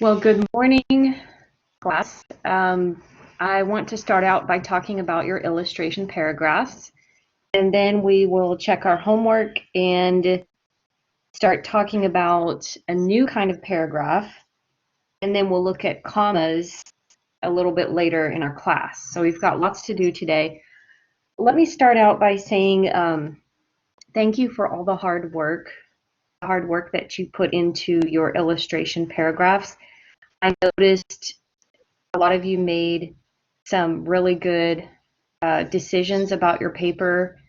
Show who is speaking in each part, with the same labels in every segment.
Speaker 1: Well, good morning, class. I want to start out by talking about your illustration paragraphs, and then we will check our homework and start talking about a new kind of paragraph, and then we'll look at commas a little bit later in our class. So we've got lots to do today. Let me start out by saying thank you for all the hard work that you put into your illustration paragraphs. I noticed a lot of you made some really good decisions about your paper,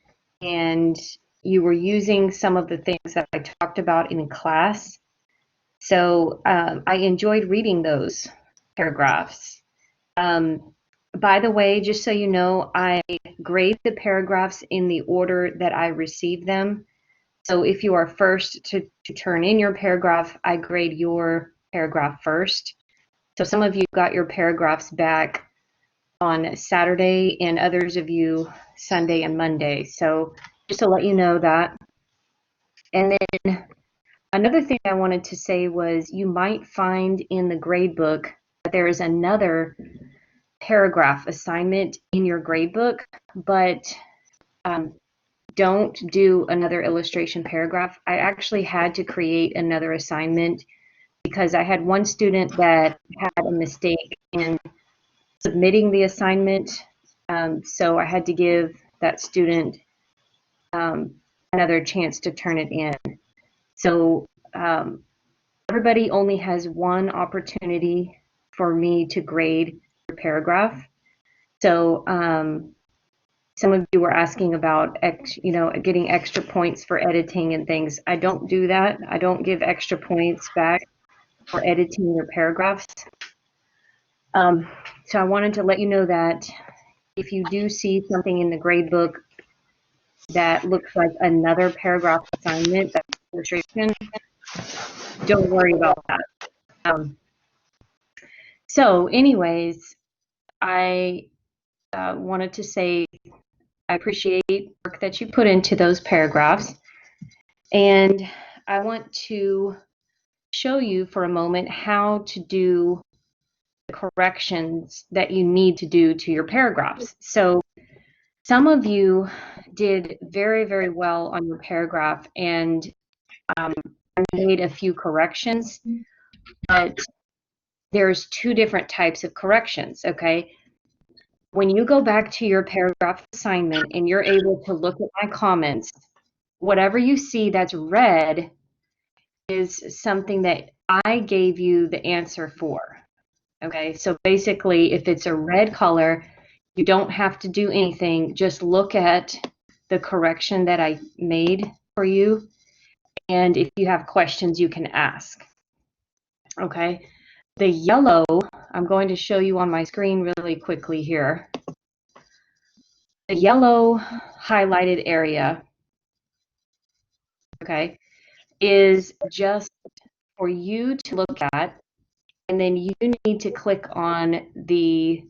Speaker 1: and you were using some of the things that I talked about in class. So I enjoyed reading those paragraphs. By the way, just so you know, I grade the paragraphs in the order that I receive them. So if you are first to turn in your paragraph, I grade your paragraph first. So some of you got your paragraphs back on Saturday and others of you Sunday and Monday. So just to let you know that. And then another thing I wanted to say was you might find in the grade book that there is another paragraph assignment in your grade book, but don't do another illustration paragraph. I actually had to create another assignment because I had one student that had a mistake in submitting the assignment. So I had to give that student another chance to turn it in. So everybody only has one opportunity for me to grade your paragraph. So some of you were asking about, getting extra points for editing and things. I don't do that. I don't give extra points back for editing your paragraphs. So I wanted to let you know that if you do see something in the grade book that looks like another paragraph assignment, that's illustration, don't worry about that. So anyways, I wanted to say I appreciate the work that you put into those paragraphs, and I want to show you for a moment how to do the corrections that you need to do to your paragraphs. So some of you did very, very well on your paragraph, and I made a few corrections, but there's two different types of corrections, okay? When you go back to your paragraph assignment and you're able to look at my comments, whatever you see that's red is something that I gave you the answer for, okay? So basically, if it's a red color, you don't have to do anything. Just look at the correction that I made for you. And if you have questions, you can ask. Okay. The yellow, I'm going to show you on my screen really quickly here. The yellow highlighted area, okay, is just for you to look at, and then you need to click on the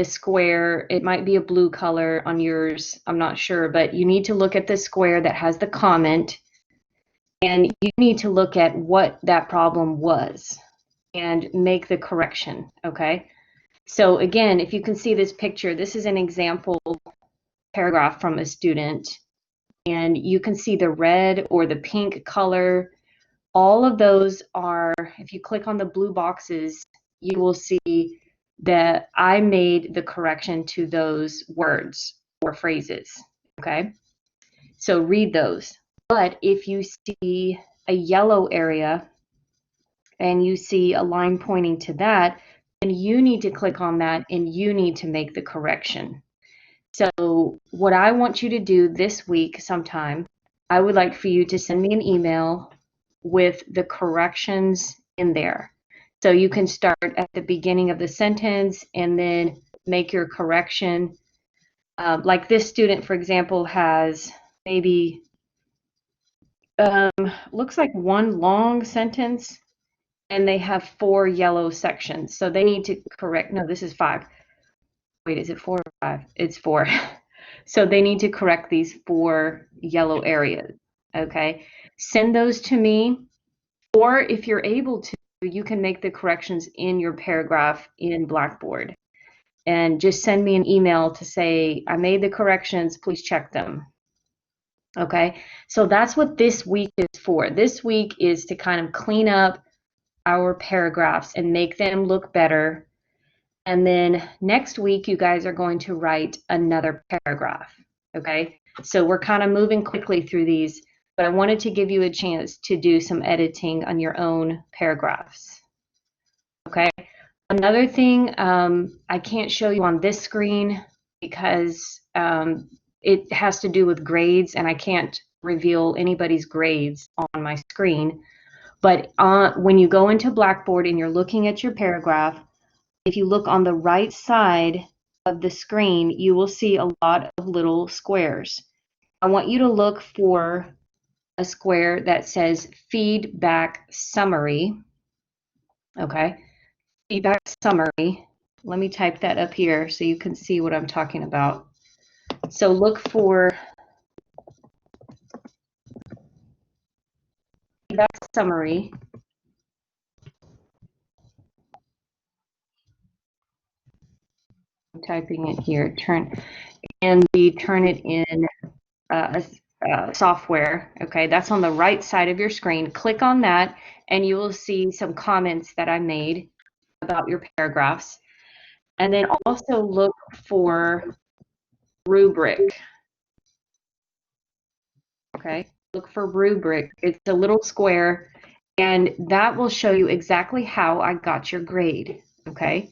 Speaker 1: square. It might be a blue color on yours, I'm not sure, but you need to look at the square that has the comment, and you need to look at what that problem was and make the correction, okay? So again, if you can see this picture, this is an example paragraph from a student, and you can see the red or the pink color. All of those are, if you click on the blue boxes, you will see that I made the correction to those words or phrases, okay? So read those. But if you see a yellow area and you see a line pointing to that, then you need to click on that and you need to make the correction. So what I want you to do this week sometime, I would like for you to send me an email with the corrections in there. So you can start at the beginning of the sentence and then make your correction. Like this student, for example, has maybe, looks like one long sentence, and they have 4 yellow sections. So they need to correct, no, this is 5. Wait, is it 4 or 5? It's 4. So they need to correct these 4 yellow areas, okay? Send those to me, or if you're able to, you can make the corrections in your paragraph in Blackboard. And just send me an email to say, I made the corrections, please check them. Okay, so that's what this week is for. This week is to kind of clean up our paragraphs and make them look better. And then next week, you guys are going to write another paragraph. Okay, so we're kind of moving quickly through these, but I wanted to give you a chance to do some editing on your own paragraphs. Okay, another thing I can't show you on this screen because it has to do with grades, and I can't reveal anybody's grades on my screen. But when you go into Blackboard and you're looking at your paragraph, if you look on the right side of the screen, you will see a lot of little squares. I want you to look for a square that says Feedback Summary. Okay, Feedback Summary. Let me type that up here so you can see what I'm talking about. So look for Feedback Summary. I'm typing it here. And we turn it in software. Okay, that's on the right side of your screen. Click on that, and you will see some comments that I made about your paragraphs. And then also look for rubric. Okay, look for rubric. It's a little square, and that will show you exactly how I got your grade. Okay.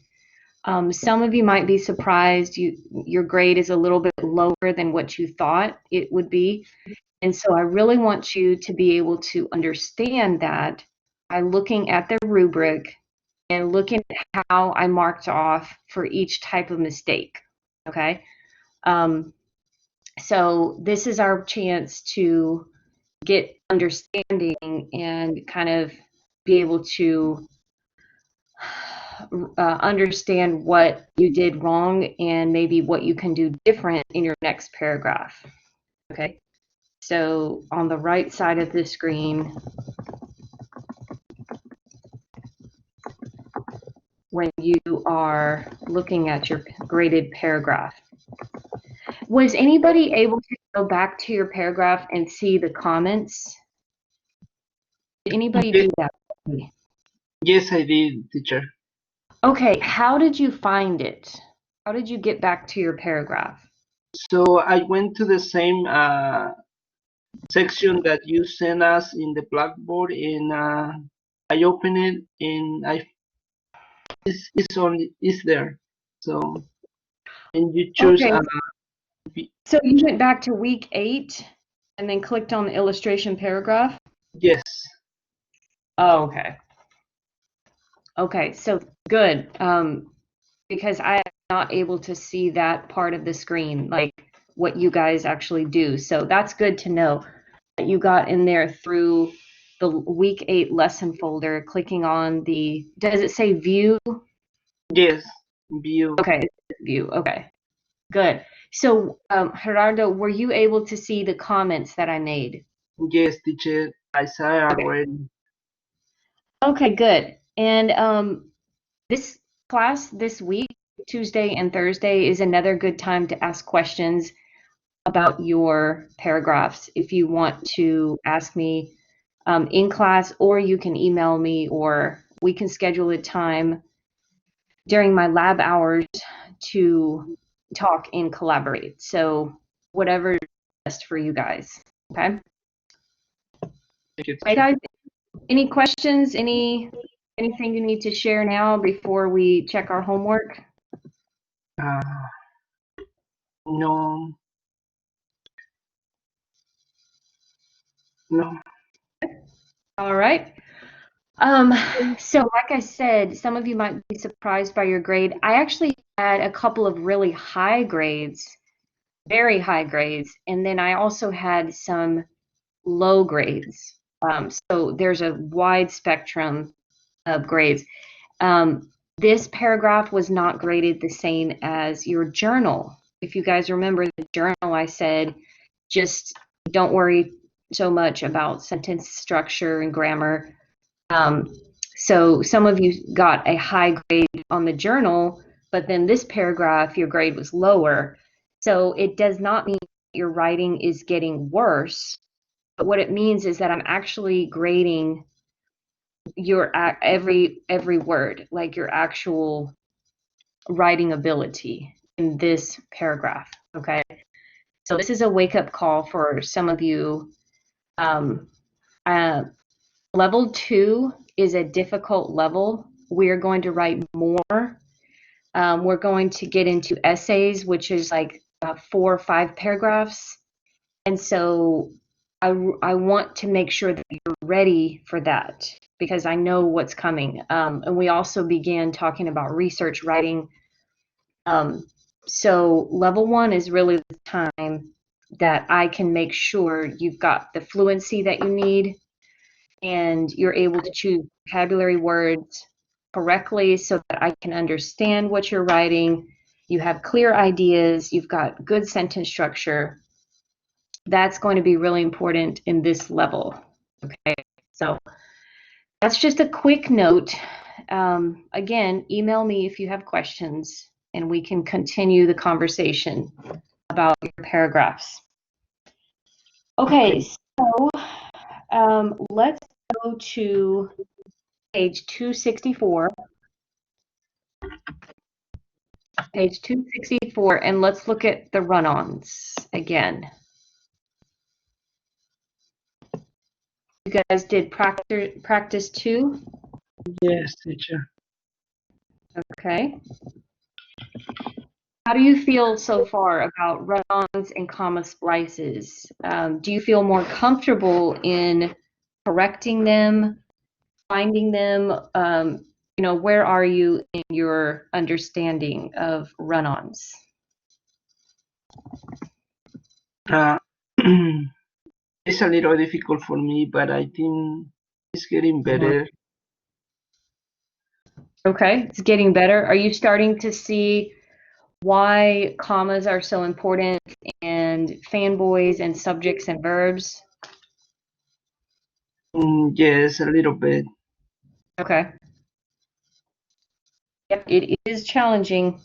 Speaker 1: Some of you might be surprised your grade is a little bit lower than what you thought it would be. And so I really want you to be able to understand that by looking at the rubric and looking at how I marked off for each type of mistake. Okay. So this is our chance to get understanding and kind of be able to understand what you did wrong and maybe what you can do different in your next paragraph. Okay, so on the right side of the screen, when you are looking at your graded paragraph, was anybody able to go back to your paragraph and see the comments? Did anybody do that?
Speaker 2: Yes, I did, teacher.
Speaker 1: Okay, how did you find it? How did you get back to your paragraph?
Speaker 2: So I went to the same section that you sent us in the Blackboard, and I opened it, and it's there. So, and you choose.
Speaker 1: Okay, so you went back to week 8 and then clicked on the illustration paragraph?
Speaker 2: Yes.
Speaker 1: Oh, okay. Okay, so good. Because I am not able to see that part of the screen, like what you guys actually do. So that's good to know that you got in there through the week 8 lesson folder, clicking on does it say view?
Speaker 2: Yes, view.
Speaker 1: Okay, view. Okay, good. So, Gerardo, were you able to see the comments that I made?
Speaker 2: Yes, teacher. I saw
Speaker 1: Okay.
Speaker 2: already.
Speaker 1: Okay, good. And this class this week, Tuesday and Thursday, is another good time to ask questions about your paragraphs. If you want to ask me in class, or you can email me, or we can schedule a time during my lab hours to talk and collaborate. So whatever is best for you guys. Okay.
Speaker 2: Thank you,
Speaker 1: Right,
Speaker 2: teacher.
Speaker 1: guys. Any questions? Anything you need to share now before we check our homework?
Speaker 2: No. No.
Speaker 1: All right. So like I said, some of you might be surprised by your grade. I actually had a couple of really high grades, very high grades, and then I also had some low grades. So there's a wide spectrum of grades. This paragraph was not graded the same as your journal. If you guys remember the journal, I said, just don't worry so much about sentence structure and grammar. So some of you got a high grade on the journal, but then this paragraph, your grade was lower. So it does not mean your writing is getting worse, but what it means is that I'm actually grading your every word, like your actual writing ability in this paragraph. Okay, so this is a wake-up call for some of you. Level 2 is a difficult level. We're going to write more. We're going to get into essays, which is like 4 or 5 paragraphs. And so I want to make sure that you're ready for that because I know what's coming. And we also began talking about research writing. So level 1 is really the time that I can make sure you've got the fluency that you need and you're able to choose vocabulary words correctly so that I can understand what you're writing. You have clear ideas, you've got good sentence structure. That's going to be really important in this level. Okay, so that's just a quick note. Again, email me if you have questions and we can continue the conversation about your paragraphs. Okay, so let's go to page 264. Page 264, and let's look at the run-ons again. You guys did practice 2?
Speaker 2: Yes, teacher.
Speaker 1: Okay. How do you feel so far about run-ons and comma splices? Do you feel more comfortable in correcting them, finding them? You know, where are you in your understanding of run-ons?
Speaker 2: It's a little difficult for me, but I think it's getting better.
Speaker 1: Okay, it's getting better. Are you starting to see why commas are so important and fanboys and subjects and verbs?
Speaker 2: Yes, a little bit.
Speaker 1: Okay. Yep, it is challenging.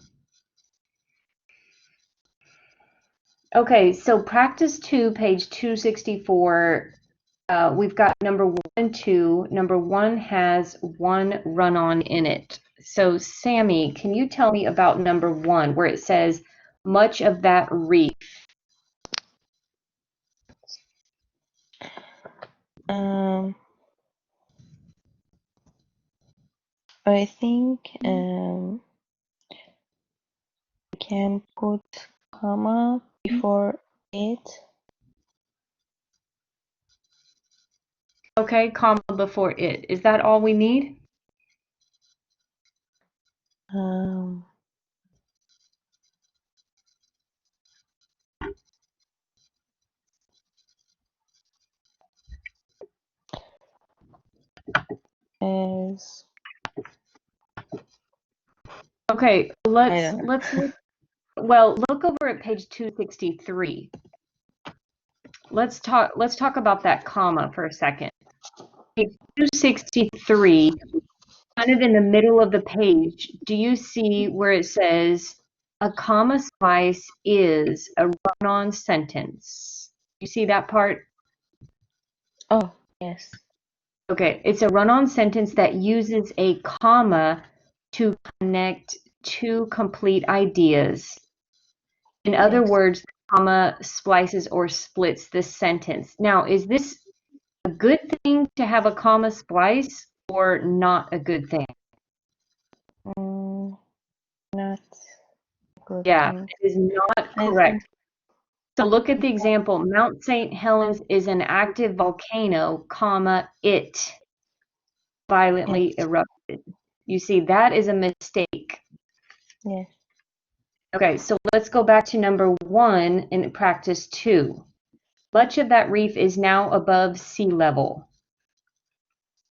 Speaker 1: Okay, so practice 2, page 264. We've got number 1 and 2. Number 1 has 1 run-on in it. So Sammy, can you tell me about number 1 where it says much of that reef?
Speaker 3: I think we can put comma before it.
Speaker 1: Okay, comma before it. Is that all we need?
Speaker 3: As
Speaker 1: Okay, let's
Speaker 3: don't know.
Speaker 1: look. Well, look over at page 263. Let's talk about that comma for a second. Page 263, kind of in the middle of the page, do you see where it says a comma splice is a run-on sentence? You see that part?
Speaker 3: Oh, yes.
Speaker 1: Okay, it's a run-on sentence that uses a comma to connect two complete ideas. In other
Speaker 3: Yes.
Speaker 1: words, comma splices or splits the sentence. Now, is this a good thing to have a comma splice or not a good thing?
Speaker 3: Not good
Speaker 1: Yeah,
Speaker 3: thing.
Speaker 1: it is not
Speaker 3: I
Speaker 1: correct.
Speaker 3: think
Speaker 1: So look at the example. Mount St. Helens is an active volcano, comma, it violently
Speaker 3: yes.
Speaker 1: erupted. You see, that is a mistake.
Speaker 3: Yes.
Speaker 1: Okay, so let's go back to number 1 in practice 2. Much of that reef is now above sea level.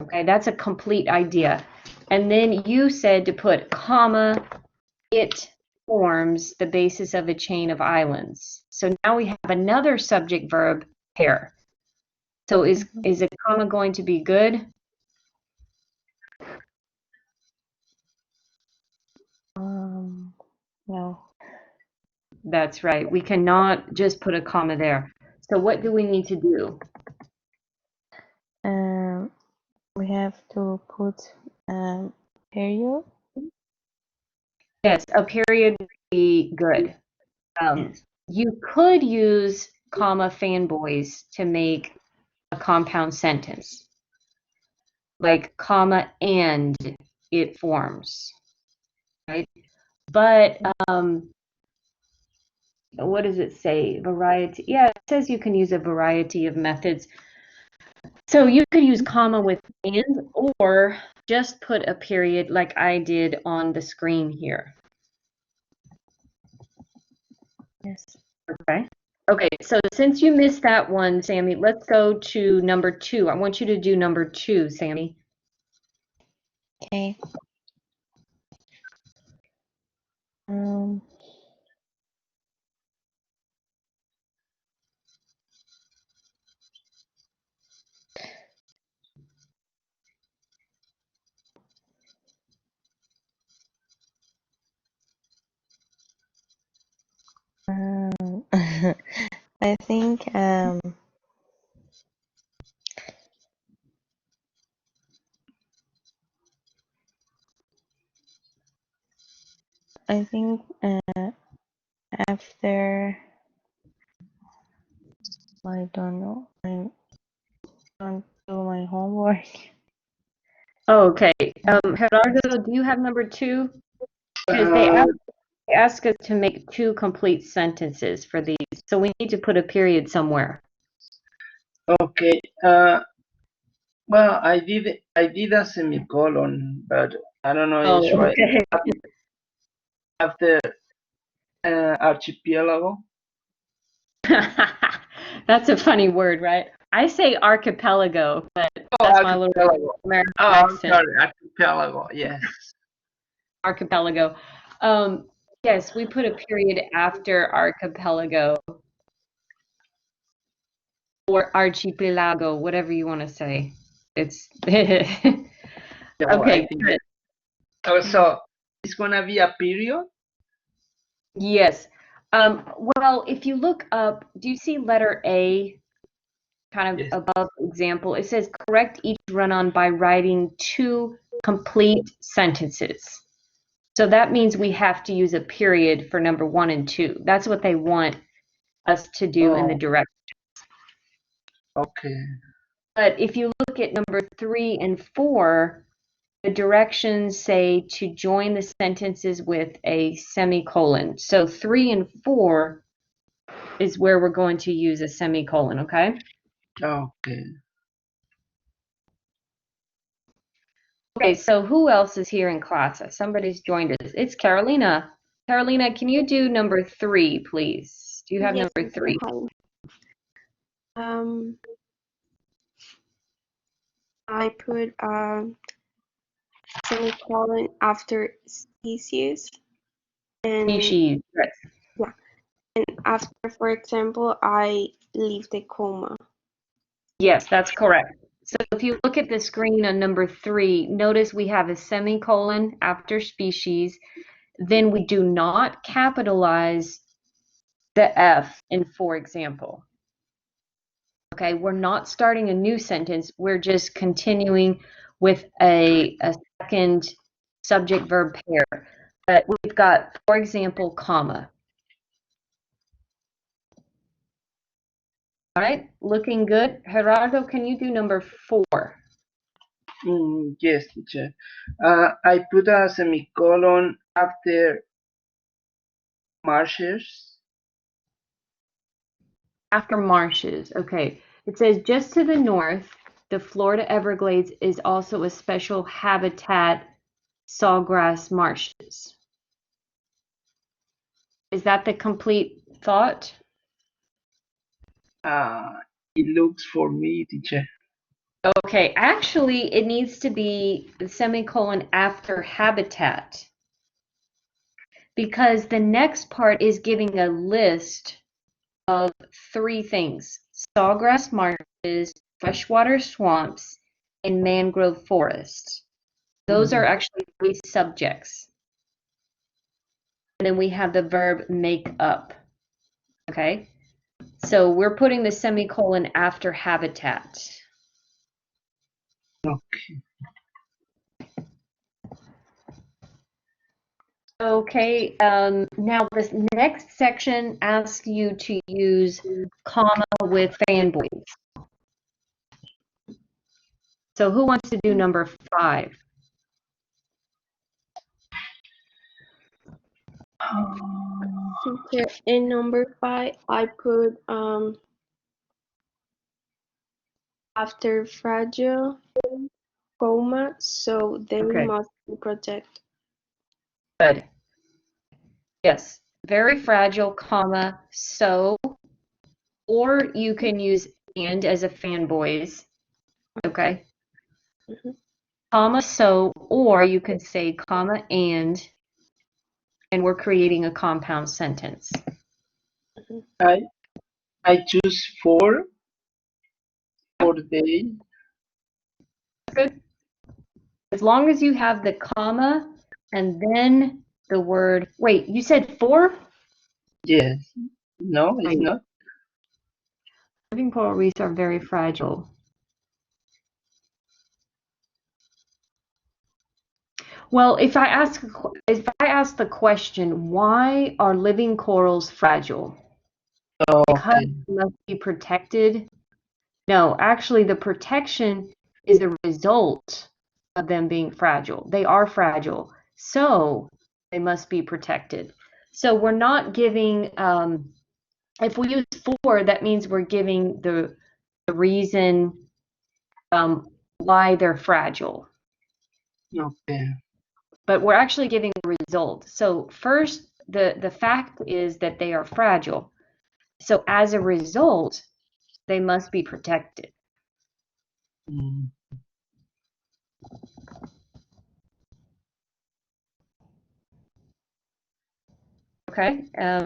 Speaker 1: Okay, that's a complete idea. And then you said to put comma, it forms the basis of a chain of islands. So now we have another subject verb pair. So is a comma going to be good?
Speaker 3: No.
Speaker 1: That's right. We cannot just put a comma there. So what do we need to do?
Speaker 3: We have to put period.
Speaker 1: Yes, a period would be good. You could use comma fanboys to make a compound sentence, like comma and it forms, right? But what does it say? Variety. Yeah, it says you can use a variety of methods. So you could use comma with and, or just put a period like I did on the screen here.
Speaker 3: Yes.
Speaker 1: Okay. Okay, so since you missed that one, Sammy, let's go to number 2. I want you to do number 2, Sammy.
Speaker 3: Okay. I think after I don't know. I don't do my homework.
Speaker 1: Oh, okay. Gerardo, do you have number 2? Because they ask us to make 2 complete sentences for these, so we need to put a period somewhere.
Speaker 2: Okay. Well, I did a semicolon, but I don't know
Speaker 1: Oh,
Speaker 2: it's right.
Speaker 1: okay.
Speaker 2: After archipelago.
Speaker 1: That's a funny word, right? I say archipelago, but that's my little
Speaker 2: Archipelago.
Speaker 1: American
Speaker 2: Oh, I'm
Speaker 1: accent.
Speaker 2: sorry, archipelago. Yes.
Speaker 1: Archipelago. Yes, we put a period after archipelago or archipelago, whatever you want to say. It's
Speaker 2: So I
Speaker 1: okay,
Speaker 2: think
Speaker 1: good.
Speaker 2: also it's gonna be a period.
Speaker 1: Yes. Well, if you look up, do you see letter A kind of
Speaker 2: Yes.
Speaker 1: above example? It says correct each run-on by writing 2 complete sentences. So that means we have to use a period for number 1 and 2. That's what they want us to do in the direction.
Speaker 2: Okay.
Speaker 1: But if you look at number 3 and 4, the directions say to join the sentences with a semicolon. So 3 and 4 is where we're going to use a semicolon, okay?
Speaker 2: Okay.
Speaker 1: Okay, so who else is here in class? Somebody's joined us. It's Carolina. Carolina, can you do number 3, please? Do you have
Speaker 4: Yes,
Speaker 1: number 3?
Speaker 4: I put semicolon after species, and
Speaker 1: Species. Right.
Speaker 4: yeah, and after, for example, I leave the comma.
Speaker 1: Yes, that's correct. So if you look at the screen on number 3, notice we have a semicolon after species. Then we do not capitalize the F in for example. Okay, we're not starting a new sentence. We're just continuing with a second subject-verb pair. But we've got, for example, comma. All right, looking good. Gerardo, can you do number 4?
Speaker 2: Yes, teacher. I put a semicolon after marshes.
Speaker 1: After marshes, okay. It says just to the north, the Florida Everglades is also a special habitat, sawgrass marshes. Is that the complete thought?
Speaker 2: It looks for me, teacher.
Speaker 1: Okay, actually, it needs to be the semicolon after habitat because the next part is giving a list of 3 things: sawgrass marshes, freshwater swamps, and mangrove forests. Those are actually 3 subjects. and then we have the verb make up. Okay, so we're putting the semicolon after habitat.
Speaker 2: Okay.
Speaker 1: Okay, now this next section asks you to use comma with fanboys. So who wants to do number 5?
Speaker 4: Okay, in number 5, I put after fragile, coma, so they
Speaker 1: Okay.
Speaker 4: must be protected.
Speaker 1: Good. Yes, very fragile, comma, so, or you can use and as a fanboys. Okay.
Speaker 4: Mhm.
Speaker 1: Comma, so, or you could say comma and we're creating a compound sentence.
Speaker 2: I choose for they.
Speaker 1: Good. As long as you have the comma and then the word, wait, you said for?
Speaker 2: Yes. No, it's
Speaker 1: Right.
Speaker 2: not.
Speaker 1: Living coral reefs are very fragile. Well, if I ask the question, why are living corals fragile? Because
Speaker 2: Okay.
Speaker 1: they must be protected. No, actually, the protection is the result of them being fragile. They are fragile, so they must be protected. So we're not giving, if we use for, that means we're giving the reason why they're fragile.
Speaker 2: Okay.
Speaker 1: But we're actually giving a result. So first, the fact is that they are fragile. So as a result, they must be protected.
Speaker 2: Mm.
Speaker 1: Okay,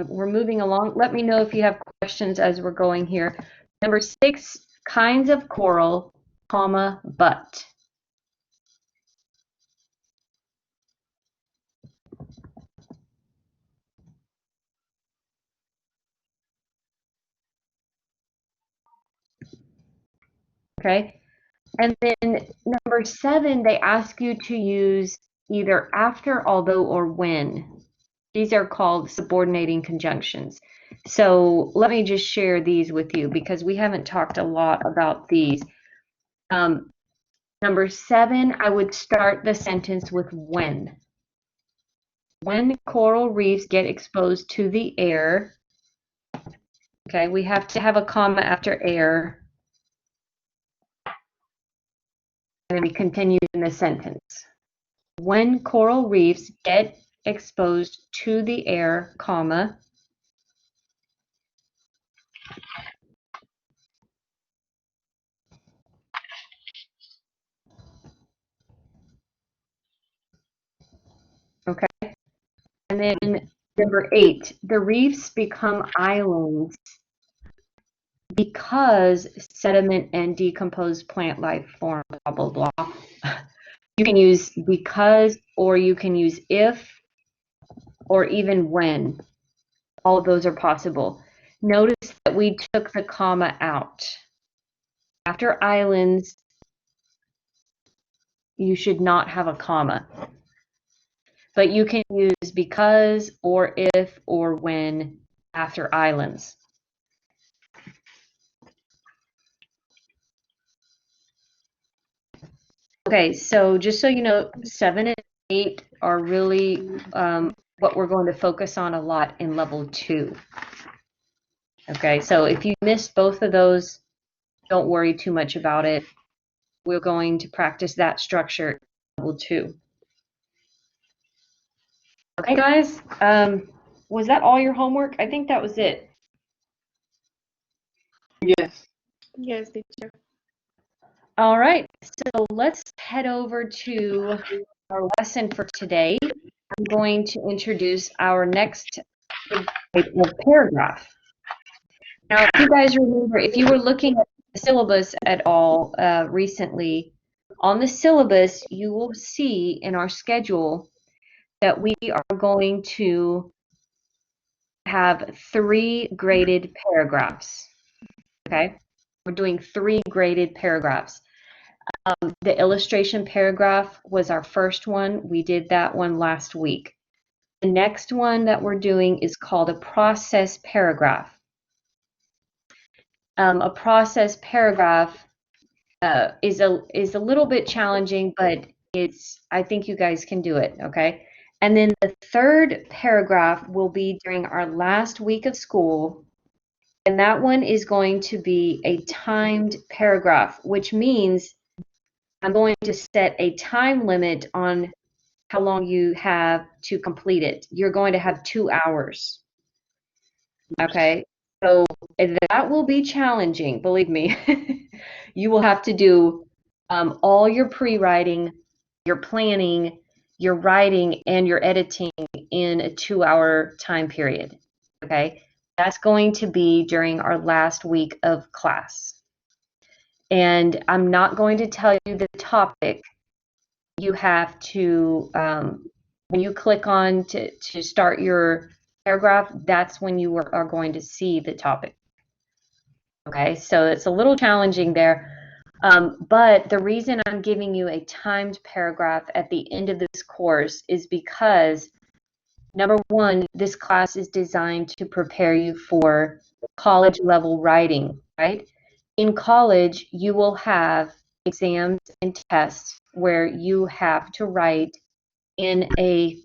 Speaker 1: we're moving along. Let me know if you have questions as we're going here. Number 6, kinds of coral, comma, but. Okay, and then number 7, they ask you to use either after, although, or when. These are called subordinating conjunctions. So let me just share these with you because we haven't talked a lot about these. Number 7, I would start the sentence with when. When coral reefs get exposed to the air, okay, we have to have a comma after air. And then we continue in the sentence. When coral reefs get exposed to the air, comma, okay? And then number 8, the reefs become islands because sediment and decomposed plant life form, blah, blah, blah. You can use because, or you can use if, or even when. All of those are possible. Notice that we took the comma out. After islands, you should not have a comma. But you can use because, or if, or when after islands. Okay, so just so you know, 7 and 8 are really what we're going to focus on a lot in level 2. Okay, so if you missed both of those, don't worry too much about it. We're going to practice that structure in level 2. Okay, guys, was that all your homework? I think that was it.
Speaker 2: Yes.
Speaker 4: Yes, teacher.
Speaker 1: All right, so let's head over to our lesson for today. I'm going to introduce our next paragraph. Now, if you guys remember, if you were looking at the syllabus at all recently, on the syllabus, you will see in our schedule that we are going to have 3 graded paragraphs. Okay, we're doing 3 graded paragraphs. The illustration paragraph was our first one. We did that one last week. The next one that we're doing is called a process paragraph. A process paragraph is a little bit challenging, but I think you guys can do it, okay? And then the third paragraph will be during our last week of school, and that one is going to be a timed paragraph, which means I'm going to set a time limit on how long you have to complete it. You're going to have 2 hours. Okay, so that will be challenging, believe me. You will have to do all your pre-writing, your planning, your writing, and your editing in a 2-hour time period. Okay, that's going to be during our last week of class. And I'm not going to tell you the topic. You have to, when you click on to start your paragraph, that's when you are going to see the topic. Okay, so it's a little challenging there. But the reason I'm giving you a timed paragraph at the end of this course is because, number one, this class is designed to prepare you for college level writing, right? In college, you will have exams and tests where you have to write in a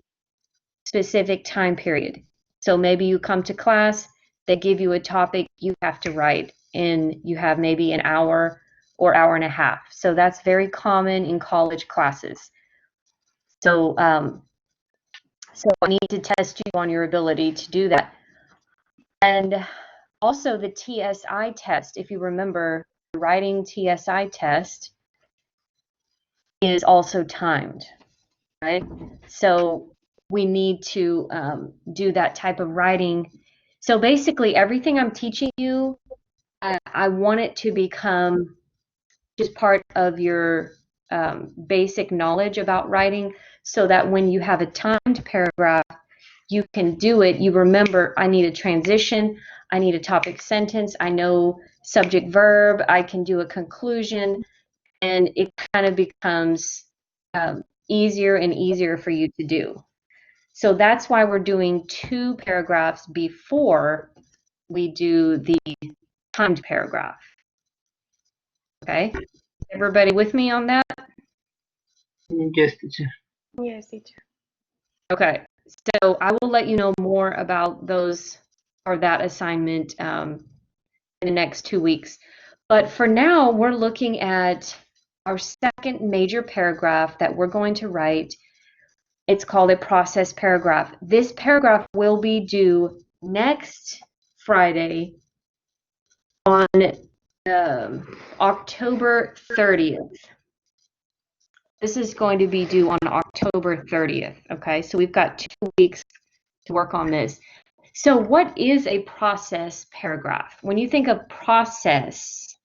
Speaker 1: specific time period. So maybe you come to class, they give you a topic you have to write, and you have maybe an hour or hour and a half. So that's very common in college classes. So, so I need to test you on your ability to do that. And also the TSI test, if you remember, the writing TSI test is also timed, right? So we need to do that type of writing. So basically everything I'm teaching you, I want it to become just part of your basic knowledge about writing, so that when you have a timed paragraph, you can do it. You remember, I need a transition, I need a topic sentence, I know subject verb, I can do a conclusion, and it kind of becomes easier and easier for you to do. So that's why we're doing 2 paragraphs before we do the timed paragraph. Okay, everybody with me on that?
Speaker 2: Yes, teacher.
Speaker 4: Yes, teacher.
Speaker 1: Okay, so I will let you know more about those or that assignment in the next 2 weeks. But for now, we're looking at our second major paragraph that we're going to write. It's called a process paragraph. This paragraph will be due next Friday on October 30th. This is going to be due on October 30th, okay? So we've got 2 weeks to work on this. So what is a process paragraph? When you think of process,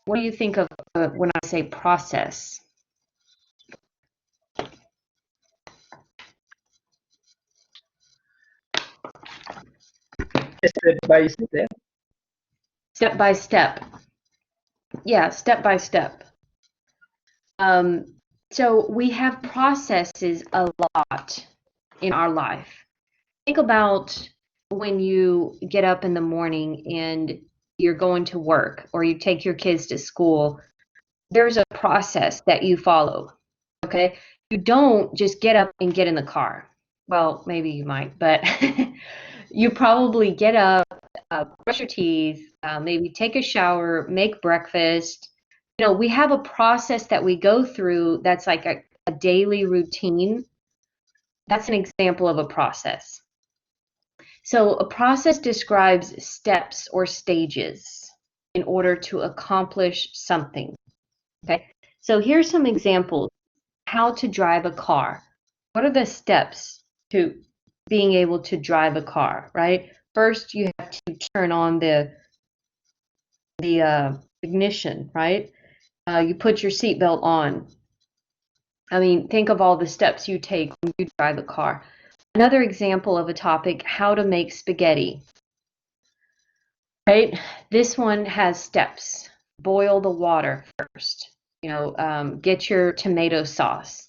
Speaker 1: what do you think of when I say process?
Speaker 2: Step by step.
Speaker 1: Step by step. Yeah, step by step. So we have processes a lot in our life. Think about when you get up in the morning and you're going to work, or you take your kids to school. There's a process that you follow, okay? You don't just get up and get in the car. Well, maybe you might, but you probably get up, brush your teeth, maybe take a shower, make breakfast. You know, we have a process that we go through that's like a daily routine. That's an example of a process. So a process describes steps or stages in order to accomplish something. Okay, so here's some examples. How to drive a car. What are the steps to being able to drive a car, right? First, you have to turn on the ignition, right? You put your seatbelt on. I mean, think of all the steps you take when you drive a car. Another example of a topic, how to make spaghetti. Right? This one has steps. Boil the water first. Get your tomato sauce.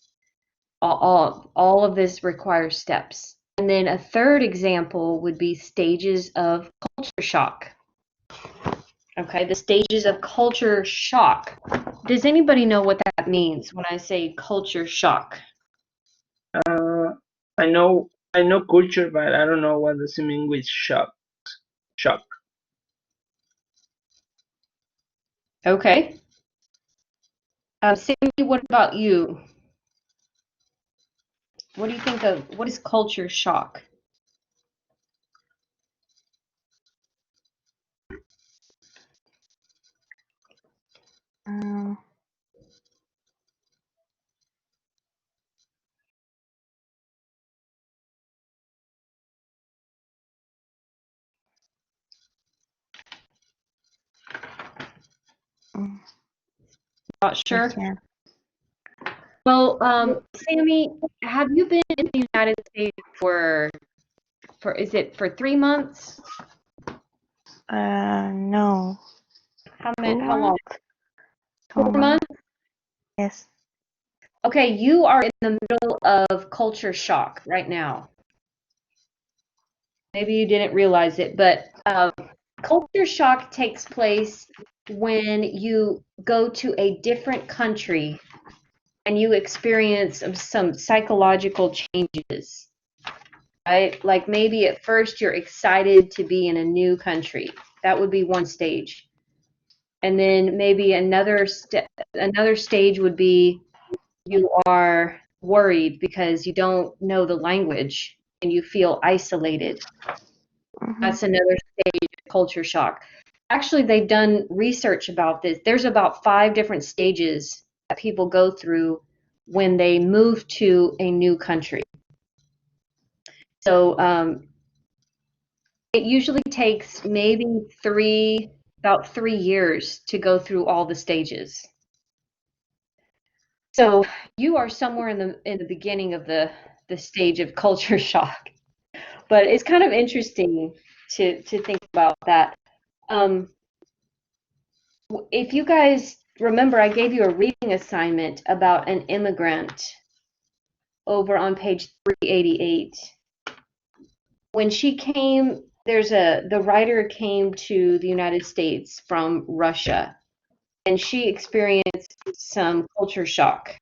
Speaker 1: All of this requires steps. And then a third example would be stages of culture shock. Okay, the stages of culture shock. Does anybody know what that means when I say culture shock?
Speaker 2: I know culture, but I don't know what does it mean with shock. Shock.
Speaker 1: Okay. Sandy, what about you? What do you think of, what is culture shock?
Speaker 3: Um, mm,
Speaker 1: Not sure.
Speaker 3: yeah.
Speaker 1: Well, Sammy, have you been in the United States for is it for 3 months?
Speaker 3: No.
Speaker 1: How
Speaker 3: 2
Speaker 1: long?
Speaker 3: months.
Speaker 1: 4
Speaker 3: 2
Speaker 1: months?
Speaker 3: Yes.
Speaker 1: Okay, you are in the middle of culture shock right now. Maybe you didn't realize it, but culture shock takes place when you go to a different country and you experience some psychological changes, right? Like maybe at first you're excited to be in a new country. That would be one stage. And then maybe another stage would be you are worried because you don't know the language and you feel isolated. That's another stage of culture shock. Actually, they've done research about this. There's about 5 different stages that people go through when they move to a new country. So it usually takes maybe about 3 years to go through all the stages. So you are somewhere in the beginning of the stage of culture shock. But it's kind of interesting to think about that. If you guys remember, I gave you a reading assignment about an immigrant over on page 388. When she came, the writer came to the United States from Russia, and she experienced some culture shock.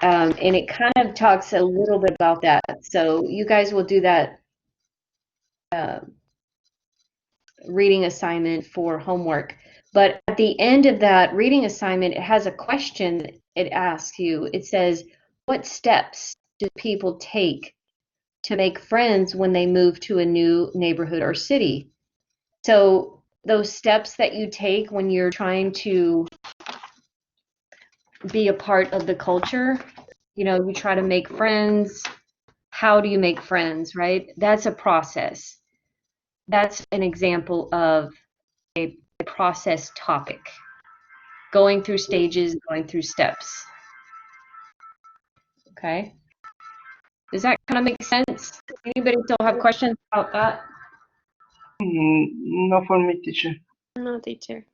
Speaker 1: And it kind of talks a little bit about that. So you guys will do that reading assignment for homework. But at the end of that reading assignment, it has a question it asks you. It says, what steps do people take to make friends when they move to a new neighborhood or city? So those steps that you take when you're trying to be a part of the culture, you try to make friends. How do you make friends, right? That's a process. That's an example of a process topic. Going through stages, going through steps. Okay? Does that kind of make sense? Anybody still have questions about that?
Speaker 2: No for me, teacher.
Speaker 4: No, teacher.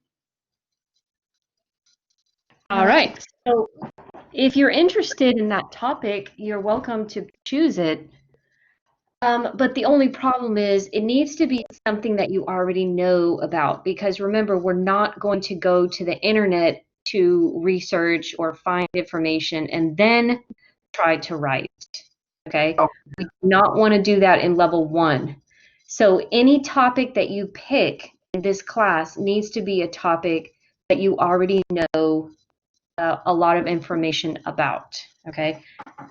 Speaker 1: All right. So if you're interested in that topic, you're welcome to choose it. But the only problem is it needs to be something that you already know about, because remember, we're not going to go to the internet to research or find information and then try to write. Okay?
Speaker 2: Oh.
Speaker 1: We do not want to do that in level 1. So any topic that you pick in this class needs to be a topic that you already know a lot of information about. Okay?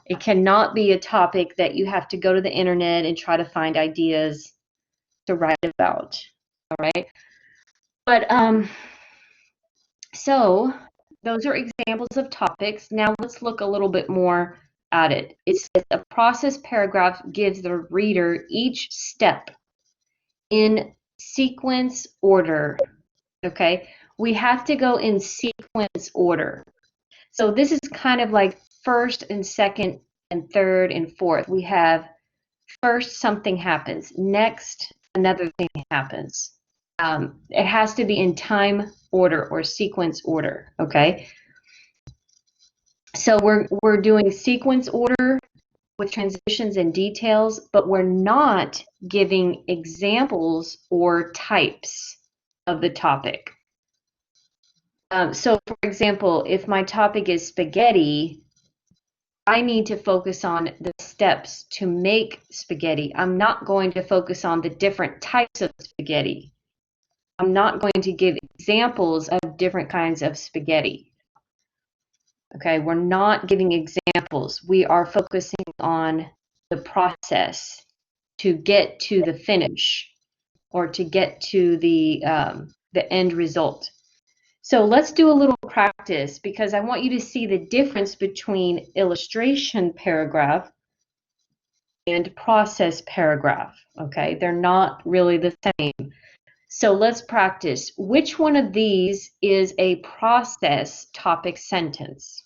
Speaker 1: It cannot be a topic that you have to go to the internet and try to find ideas to write about. All right? But so those are examples of topics. Now let's look a little bit more at it. It says a process paragraph gives the reader each step in sequence order. Okay? We have to go in sequence order. So this is kind of like first and second and third and fourth. We have first something happens, next another thing happens. It has to be in time order or sequence order, okay? So we're doing sequence order with transitions and details, but we're not giving examples or types of the topic. So for example, if my topic is spaghetti, I need to focus on the steps to make spaghetti. I'm not going to focus on the different types of spaghetti. I'm not going to give examples of different kinds of spaghetti. Okay, we're not giving examples. We are focusing on the process to get to the finish or to get to the end result. So let's do a little practice because I want you to see the difference between illustration paragraph and process paragraph. Okay, they're not really the same. So let's practice. Which one of these is a process topic sentence?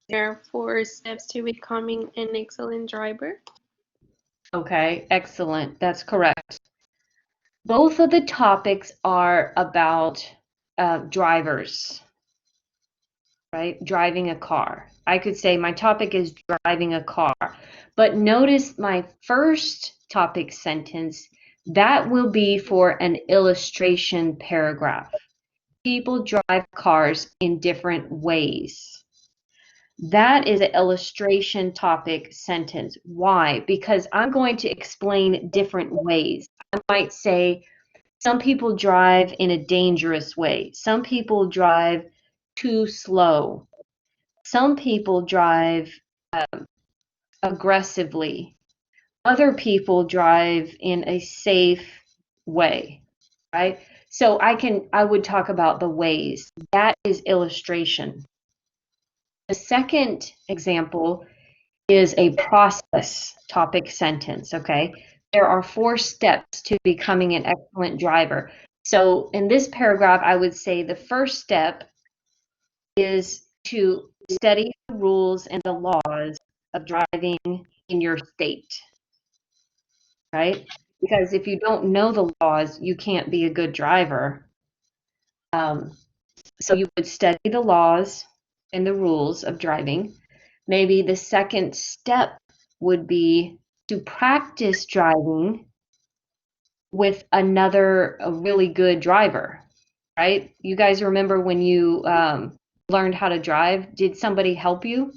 Speaker 4: There are 4 steps to becoming an excellent driver.
Speaker 1: Okay, excellent. That's correct. Both of the topics are about drivers, right? Driving a car. I could say my topic is driving a car, but notice my first topic sentence, that will be for an illustration paragraph. People drive cars in different ways. That is an illustration topic sentence. Why? Because I'm going to explain different ways. I might say, some people drive in a dangerous way. Some people drive too slow. Some people drive aggressively. Other people drive in a safe way, right? So I would talk about the ways. That is illustration. The second example is a process topic sentence, okay? There are 4 steps to becoming an excellent driver. So in this paragraph, I would say the first step is to study the rules and the laws of driving in your state, right? Because if you don't know the laws, you can't be a good driver. So you would study the laws and the rules of driving. Maybe the second step would be to practice driving with a really good driver, right? You guys remember when you learned how to drive? Did somebody help you?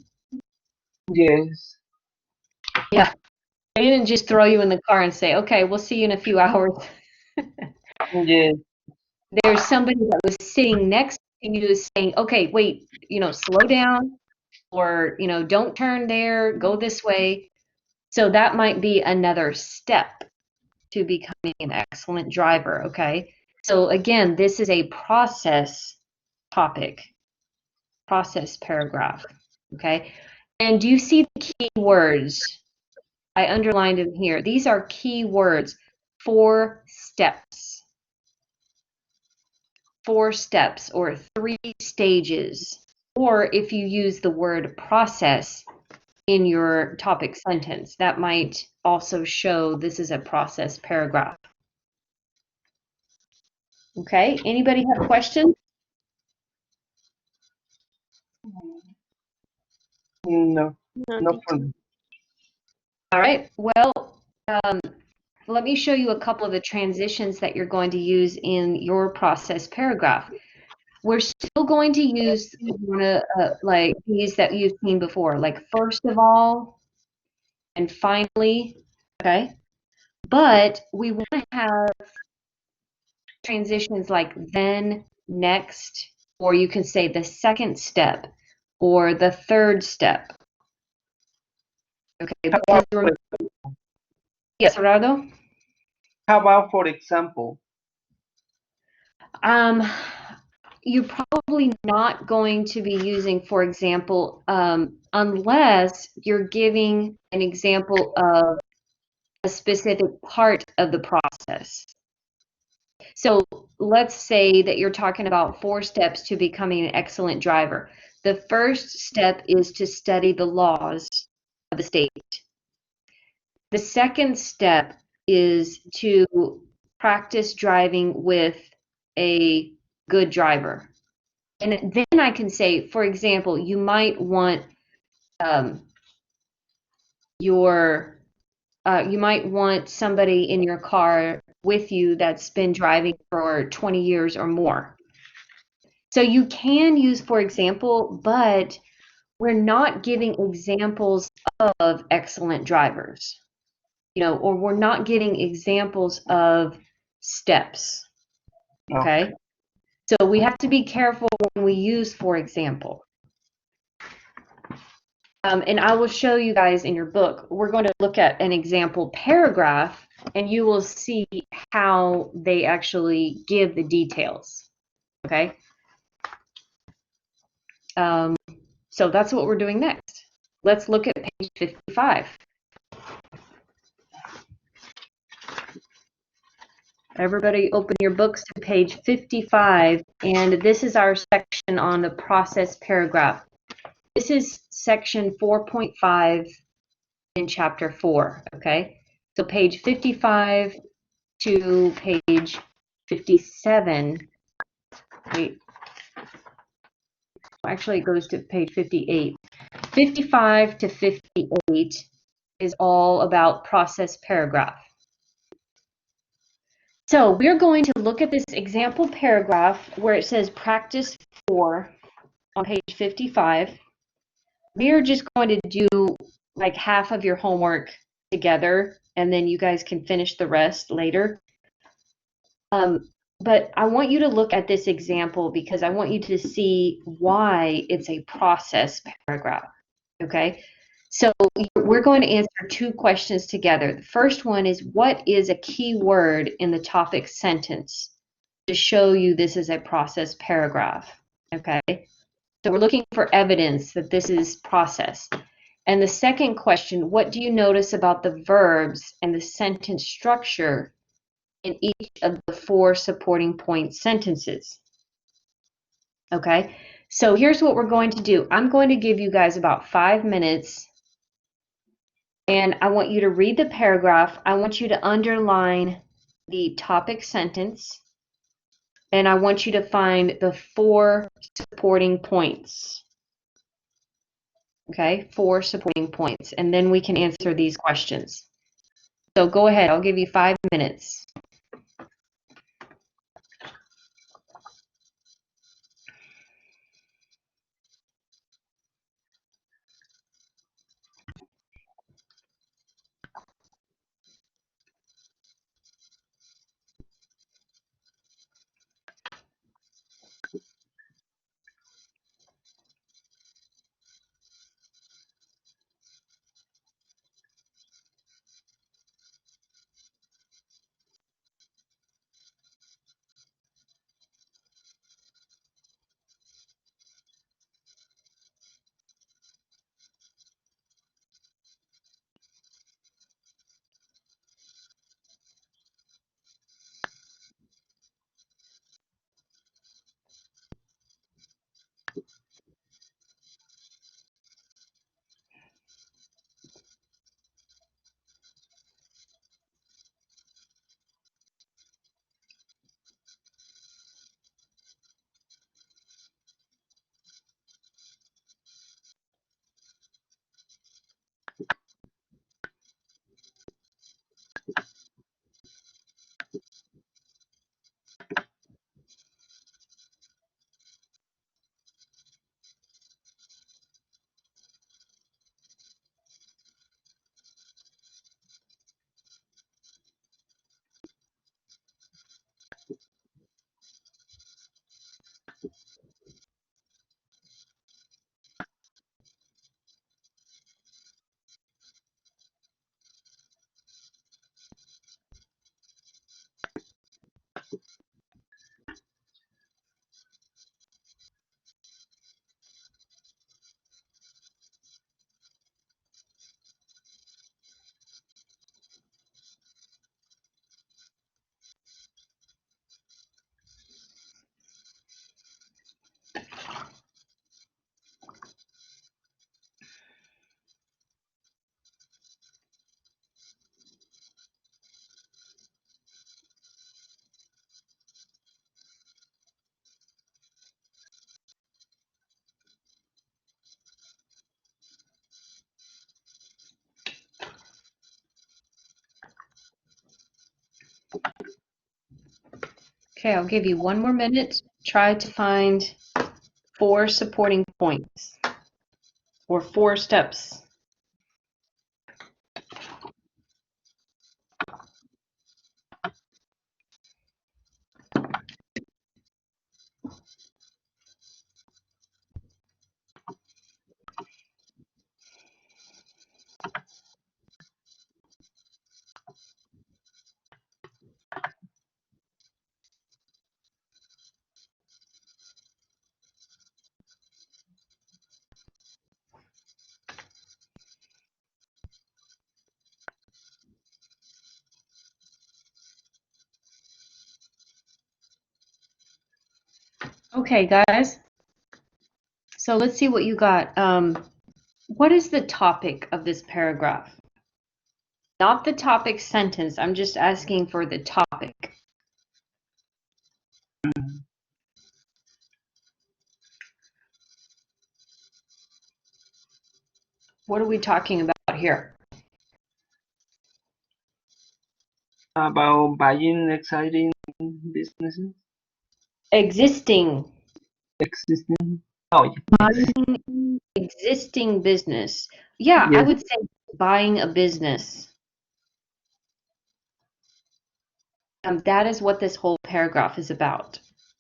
Speaker 2: Yes.
Speaker 1: Yeah. They didn't just throw you in the car and say, okay, we'll see you in a few hours.
Speaker 2: Yes.
Speaker 1: There's somebody that was sitting next to you saying, okay, wait, slow down, or, don't turn there, go this way. So that might be another step to becoming an excellent driver, okay? So again, this is a process topic, process paragraph, okay? And do you see the key words? I underlined them here. These are key words. 4 steps. 4 steps or 3 stages. Or if you use the word process in your topic sentence, that might also show this is a process paragraph. Okay, anybody have questions?
Speaker 2: No,
Speaker 4: No,
Speaker 2: not
Speaker 4: teacher.
Speaker 2: for me.
Speaker 1: All right, well, let me show you a couple of the transitions that you're going to use in your process paragraph. We're still going to use like these that you've seen before, like first of all and finally, okay? But we want to have transitions like then, next, or you can say the second step or the third step. Okay, because remember, yes, Gerardo?
Speaker 2: How about, for example?
Speaker 1: You're probably not going to be using, for example, unless you're giving an example of a specific part of the process. So let's say that you're talking about 4 steps to becoming an excellent driver. The first step is to study the laws of the state. The second step is to practice driving with a good driver. And then I can say, for example, you might want you might want somebody in your car with you that's been driving for 20 years or more. So you can use for example, but we're not giving examples of excellent drivers, or we're not getting examples of steps. Okay. So we have to be careful when we use for example. And I will show you guys in your book, we're going to look at an example paragraph and you will see how they actually give the details. Okay. So that's what we're doing next. Let's look at page 55. Everybody open your books to page 55, and this is our section on the process paragraph. This is section 4.5 in chapter 4, okay? So page 55 to page 57, wait, actually it goes to page 58. 55 to 58 is all about process paragraph. So we're going to look at this example paragraph where it says practice 4 on page 55. We're just going to do like half of your homework together, and then you guys can finish the rest later. But I want you to look at this example because I want you to see why it's a process paragraph, okay? So we're going to answer 2 questions together. The first one is, what is a key word in the topic sentence to show you this is a process paragraph, okay? So we're looking for evidence that this is process. And the second question, what do you notice about the verbs and the sentence structure in each of the 4 supporting point sentences? Okay, so here's what we're going to do. I'm going to give you guys about 5 minutes, and I want you to read the paragraph. I want you to underline the topic sentence, and I want you to find the 4 supporting points. Okay, 4 supporting points, and then we can answer these questions. So go ahead, I'll give you 5 minutes. Okay, I'll give you one more minute. Try to find 4 supporting points or 4 steps. Okay, guys. So let's see what you got. What is the topic of this paragraph? Not the topic sentence. I'm just asking for the topic. What are we talking about here?
Speaker 2: About buying exciting businesses,
Speaker 1: Existing.
Speaker 2: existing. Oh, yes.
Speaker 1: Buying existing business. Yeah, I
Speaker 2: Yes.
Speaker 1: would say buying a business. That is what this whole paragraph is about.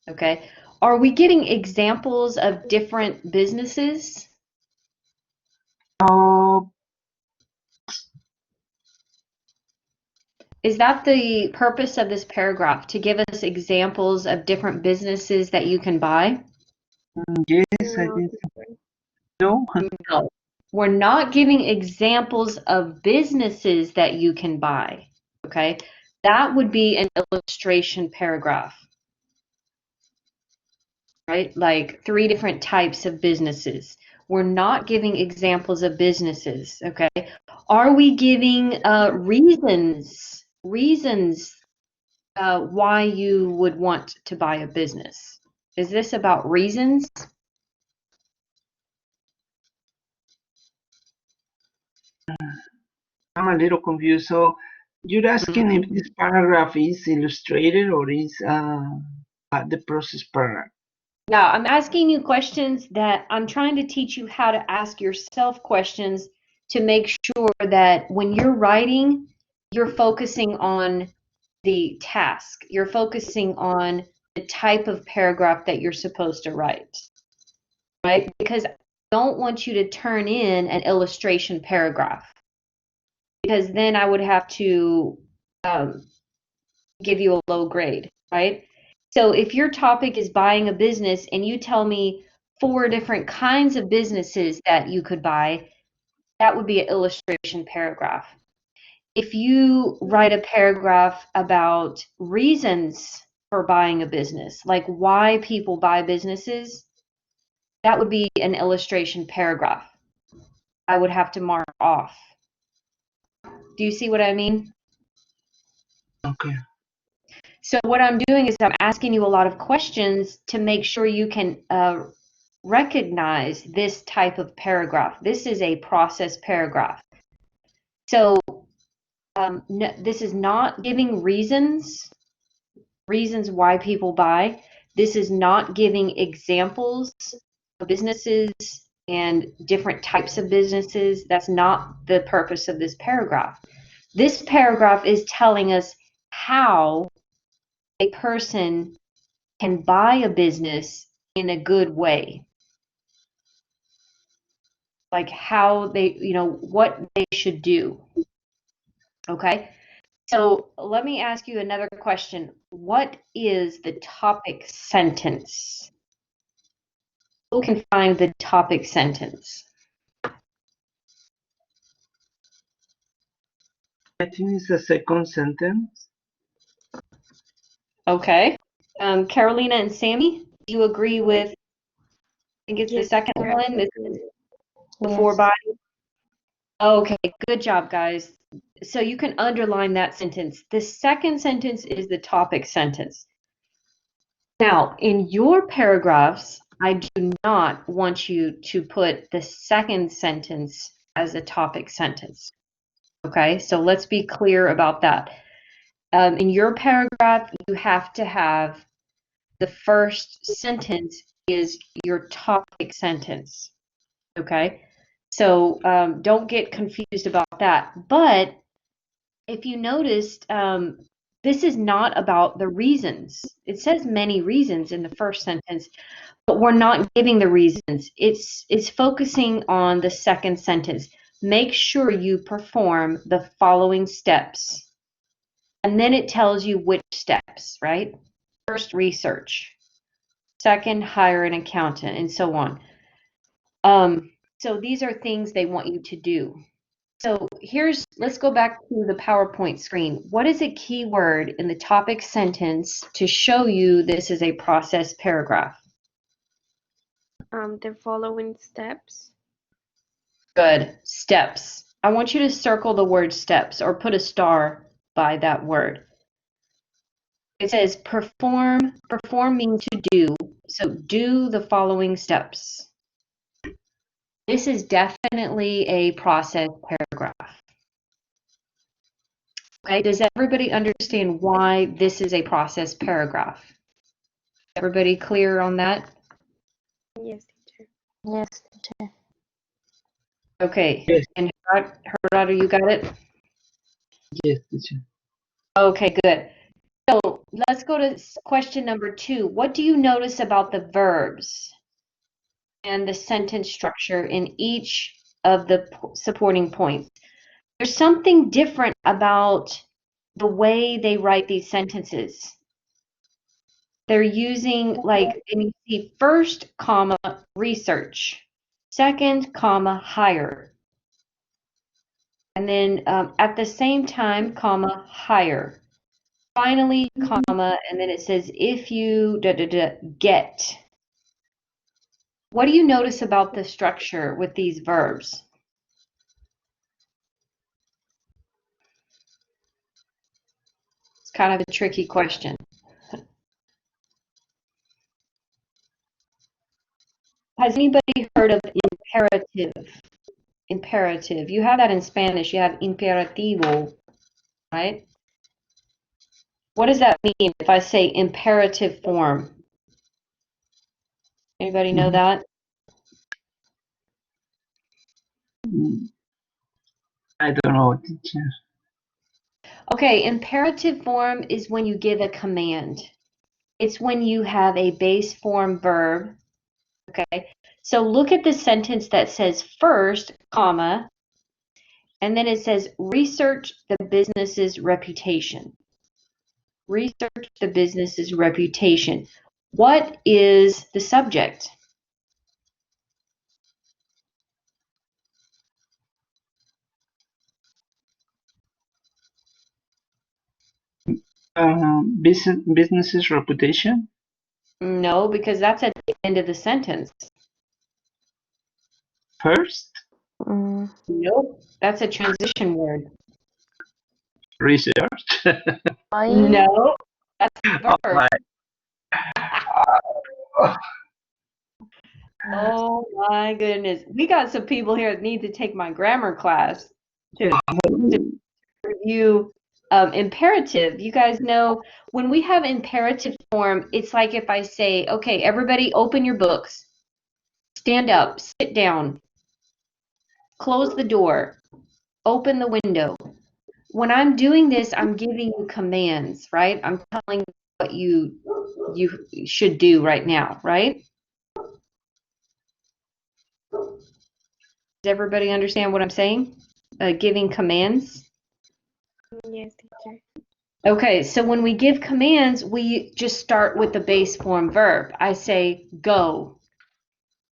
Speaker 1: Okay. Are we getting examples of different businesses?
Speaker 2: Oh,
Speaker 1: Is that the purpose of this paragraph, to give us examples of different businesses that you can buy?
Speaker 2: yes, I
Speaker 4: No,
Speaker 2: think so. No.
Speaker 1: No. We're not giving examples of businesses that you can buy. Okay. That would be an illustration paragraph, right? Like 3 different types of businesses. We're not giving examples of businesses. Okay. Are we giving reasons why you would want to buy a business? Is this about reasons?
Speaker 2: I'm a little confused. So you're asking if this paragraph is illustrated or is the process paragraph?
Speaker 1: Yeah, I'm asking you questions that I'm trying to teach you how to ask yourself questions to make sure that when you're writing, you're focusing on the task. You're focusing on the type of paragraph that you're supposed to write, right? Because I don't want you to turn in an illustration paragraph, because then I would have to give you a low grade, right? So if your topic is buying a business and you tell me 4 different kinds of businesses that you could buy, that would be an illustration paragraph. If you write a paragraph about reasons for buying a business, like why people buy businesses, that would be an illustration paragraph. I would have to mark off. Do you see what I mean?
Speaker 2: Okay.
Speaker 1: So what I'm doing is I'm asking you a lot of questions to make sure you can recognize this type of paragraph. This is a process paragraph. So no, this is not giving reasons why people buy. This is not giving examples of businesses and different types of businesses. That's not the purpose of this paragraph. This paragraph is telling us how a person can buy a business in a good way. Like how they, what they should do. Okay. So let me ask you another question. What is the topic sentence? Who can find the topic sentence?
Speaker 2: I think it's the second sentence.
Speaker 1: Okay. Carolina and Sammy, do you agree with, I think it's the
Speaker 4: yes,
Speaker 1: second
Speaker 4: I
Speaker 1: one, this
Speaker 4: agree.
Speaker 1: is before
Speaker 3: Yes.
Speaker 1: body? Okay, good job, guys. So you can underline that sentence. The second sentence is the topic sentence. Now, in your paragraphs, I do not want you to put the second sentence as a topic sentence. Okay, so let's be clear about that. In your paragraph, you have to have the first sentence is your topic sentence. Okay, so don't get confused about that. But if you noticed, this is not about the reasons. It says many reasons in the first sentence, but we're not giving the reasons. It's focusing on the second sentence. Make sure you perform the following steps. And then it tells you which steps, right? First, research. Second, hire an accountant, and so on. So these are things they want you to do. So let's go back to the PowerPoint screen. What is a keyword in the topic sentence to show you this is a process paragraph?
Speaker 4: The following steps.
Speaker 1: Good. Steps. I want you to circle the word steps or put a star by that word. It says perform. Perform means to do. So do the following steps. This is definitely a process paragraph. Okay, does everybody understand why this is a process paragraph? Everybody clear on that?
Speaker 4: Yes, teacher.
Speaker 3: Yes, teacher.
Speaker 1: Okay,
Speaker 2: Yes.
Speaker 1: and Gerardo, you got it?
Speaker 2: Yes, teacher.
Speaker 1: Okay, good. So let's go to question number 2. What do you notice about the verbs and the sentence structure in each of the supporting points? There's something different about the way they write these sentences. They're using, like, and you see first, comma, research, second, comma, hire, and then at the same time, comma, hire. Finally, comma, and then it says if you get. What do you notice about the structure with these verbs? It's kind of a tricky question. Has anybody heard of imperative? Imperative. You have that in Spanish. You have imperativo, right? What does that mean if I say imperative form? Anybody know that?
Speaker 2: I don't know, teacher.
Speaker 1: Okay, imperative form is when you give a command. It's when you have a base form verb. Okay, so look at the sentence that says first, comma, and then it says research the business's reputation. Research the business's reputation. What is the subject?
Speaker 2: Business's reputation.
Speaker 1: No, because that's at the end of the sentence.
Speaker 2: First,
Speaker 1: Nope, that's a transition word.
Speaker 2: research.
Speaker 1: No, that's a verb. Oh my goodness. We got some people here that need to take my grammar class to review imperative. You guys know when we have imperative form, it's like if I say, okay, everybody open your books, stand up, sit down, close the door, open the window. When I'm doing this, I'm giving you commands, right? I'm telling you what you should do right now, right? Does everybody understand what I'm saying? Giving commands?
Speaker 4: Yes, teacher.
Speaker 1: Okay, so when we give commands, we just start with the base form verb. I say, go,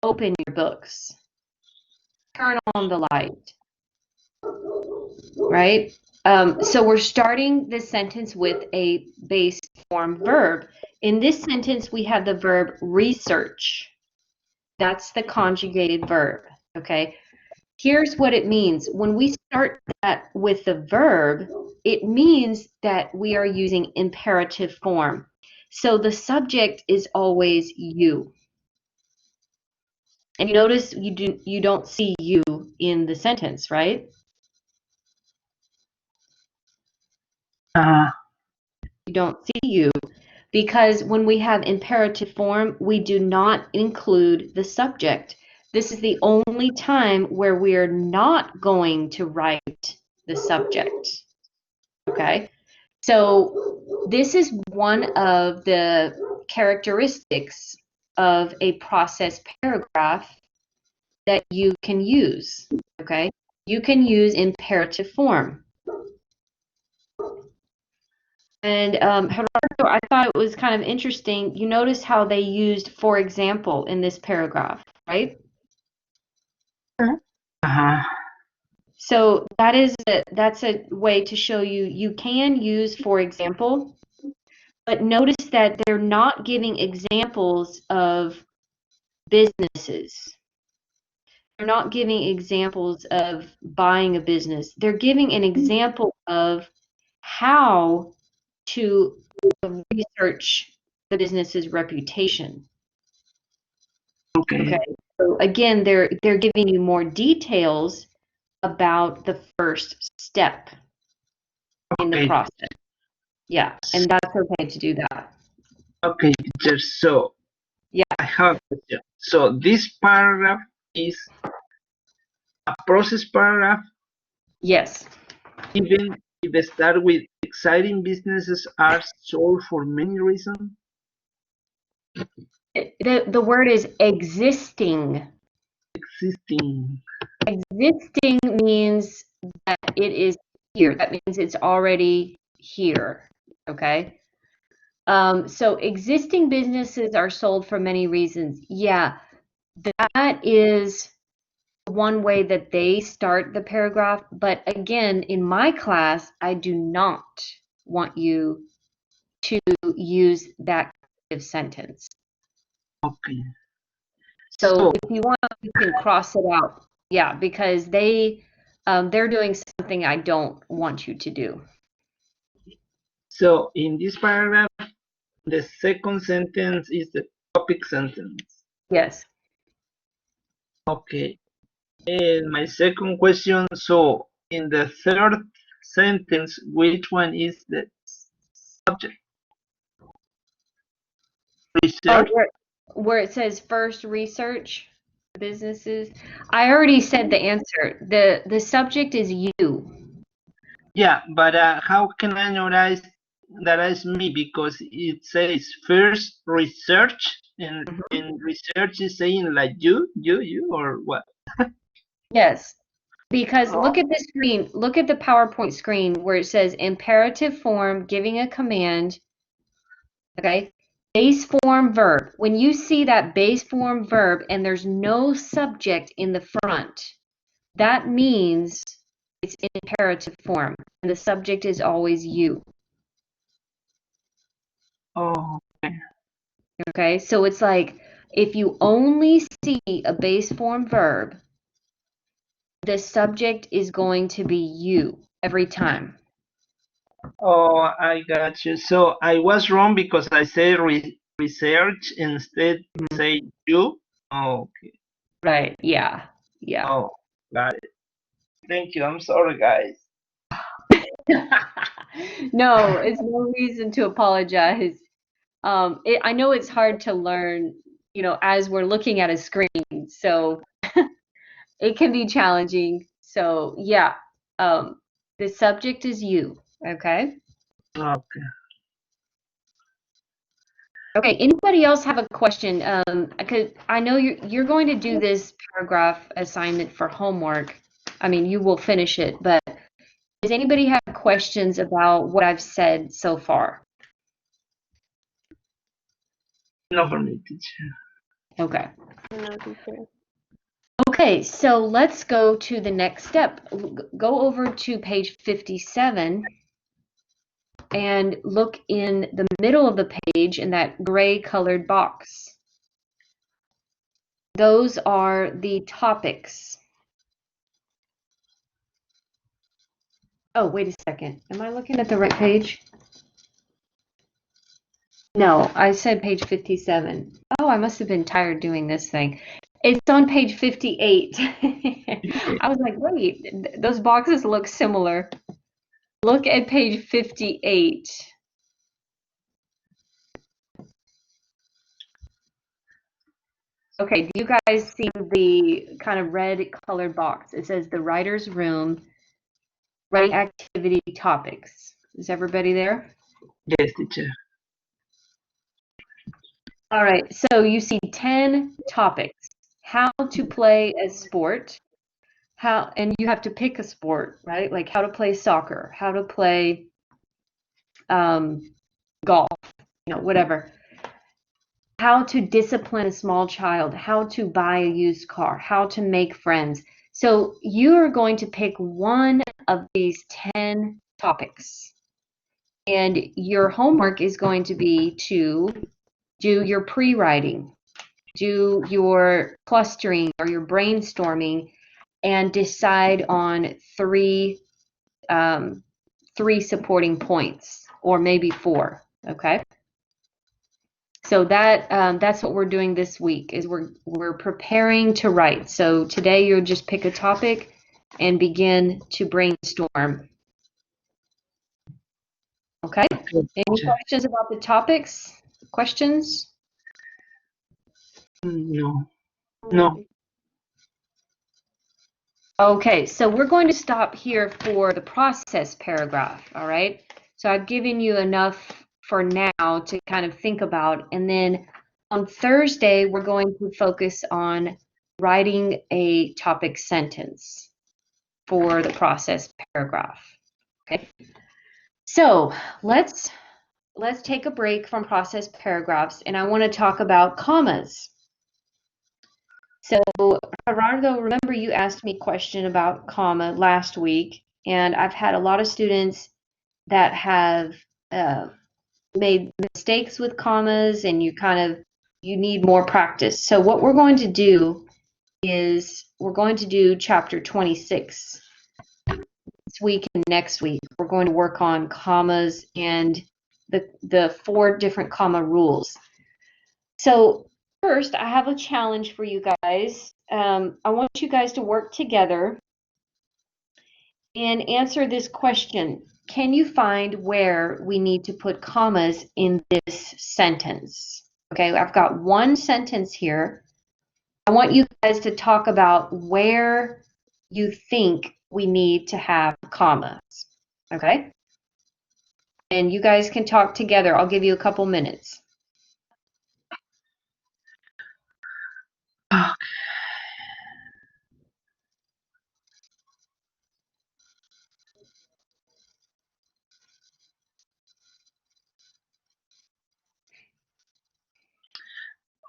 Speaker 1: open your books, turn on the light, right? So we're starting this sentence with a base form verb. In this sentence, we have the verb research. That's the conjugated verb, okay? Here's what it means. When we start that with the verb, it means that we are using imperative form. So the subject is always you. And you notice you don't see you in the sentence, right? You don't see you. because when we have imperative form, we do not include the subject. This is the only time where we are not going to write the subject. Okay? So this is one of the characteristics of a process paragraph that you can use. Okay? You can use imperative form. And Gerardo, I thought it was kind of interesting. You notice how they used "for example" in this paragraph, right?
Speaker 2: Uh-huh.
Speaker 1: So that's a way to show you can use "for example," but notice that they're not giving examples of businesses. They're not giving examples of buying a business. They're giving an example of how to research the business's reputation.
Speaker 2: Okay.
Speaker 1: Okay. So again, they're giving you more details about the first step in the
Speaker 2: Okay.
Speaker 1: process. Yeah, and that's okay to do that.
Speaker 2: Okay, teacher. So
Speaker 1: Yeah.
Speaker 2: I have a question. So this paragraph is a process paragraph,
Speaker 1: Yes.
Speaker 2: even if it start with exciting businesses are sold for many reasons.
Speaker 1: The word is existing.
Speaker 2: Existing.
Speaker 1: Existing means that it is here. That means it's already here. Okay. So existing businesses are sold for many reasons. Yeah, that is one way that they start the paragraph. But again, in my class, I do not want you to use that kind of sentence.
Speaker 2: Okay.
Speaker 1: So if you want, you can cross it out. Yeah, because they're doing something I don't want you to do.
Speaker 2: So in this paragraph, the second sentence is the topic sentence.
Speaker 1: Yes.
Speaker 2: Okay. And my second question, so in the third sentence, which one is the subject? Research?
Speaker 1: Where it says first research businesses, I already said the answer. The subject is you.
Speaker 2: Yeah, but how can I notice that is me? Because it says first research, and research is saying like you, or what?
Speaker 1: Yes. Because look at the screen, look at the PowerPoint screen where it says imperative form, giving a command, okay? Base form verb. When you see that base form verb and there's no subject in the front, that means it's in imperative form and the subject is always you.
Speaker 2: Oh, okay.
Speaker 1: Okay, so it's like if you only see a base form verb, the subject is going to be you every time.
Speaker 2: Oh, I got you. So I was wrong because I said research instead say you. Oh, okay.
Speaker 1: Right, yeah, yeah.
Speaker 2: Oh, got it. Thank you. I'm sorry, guys.
Speaker 1: No, it's no reason to apologize. I know it's hard to learn, as we're looking at a screen, so it can be challenging. So yeah, the subject is you, okay?
Speaker 2: Okay.
Speaker 1: Okay, anybody else have a question? Because I know you're going to do this paragraph assignment for homework. I mean, you will finish it, but does anybody have questions about what I've said so far?
Speaker 2: No for me, teacher.
Speaker 1: Okay.
Speaker 4: No, teacher.
Speaker 1: Okay, so let's go to the next step. Go over to page 57 and look in the middle of the page in that gray colored box. Those are the topics. Oh, wait a second. Am I looking at the right page? No, I said page 57. Oh, I must have been tired doing this thing. It's on page 58. I was like, wait, those boxes look similar. Look at page 58. Okay, do you guys see the kind of red colored box? It says the writer's room, writing activity topics. Is everybody there?
Speaker 2: Yes, teacher.
Speaker 1: All right, so you see 10 topics. How to play a sport, and you have to pick a sport, right? Like how to play soccer, how to play golf, whatever. How to discipline a small child, how to buy a used car, how to make friends. So you are going to pick one of these 10 topics. And your homework is going to be to do your pre-writing, do your clustering or your brainstorming, and decide on three supporting points, or maybe 4. Okay. So that's what we're doing this week. Is we're preparing to write. So today you'll just pick a topic and begin to brainstorm. Okay. Any questions about the topics? Questions?
Speaker 2: No. No.
Speaker 1: Okay, so we're going to stop here for the process paragraph, all right? So I've given you enough for now to kind of think about, and then on Thursday, we're going to focus on writing a topic sentence for the process paragraph, okay? So let's take a break from process paragraphs, and I want to talk about commas. So, Gerardo, remember you asked me a question about comma last week, and I've had a lot of students that have made mistakes with commas, and you need more practice. So what we're going to do is we're going to do chapter 26 this week and next week. We're going to work on commas and the 4 different comma rules. So first, I have a challenge for you guys. I want you guys to work together and answer this question. Can you find where we need to put commas in this sentence? Okay, I've got one sentence here. I want you guys to talk about where you think we need to have commas. Okay? And you guys can talk together. I'll give you a couple minutes.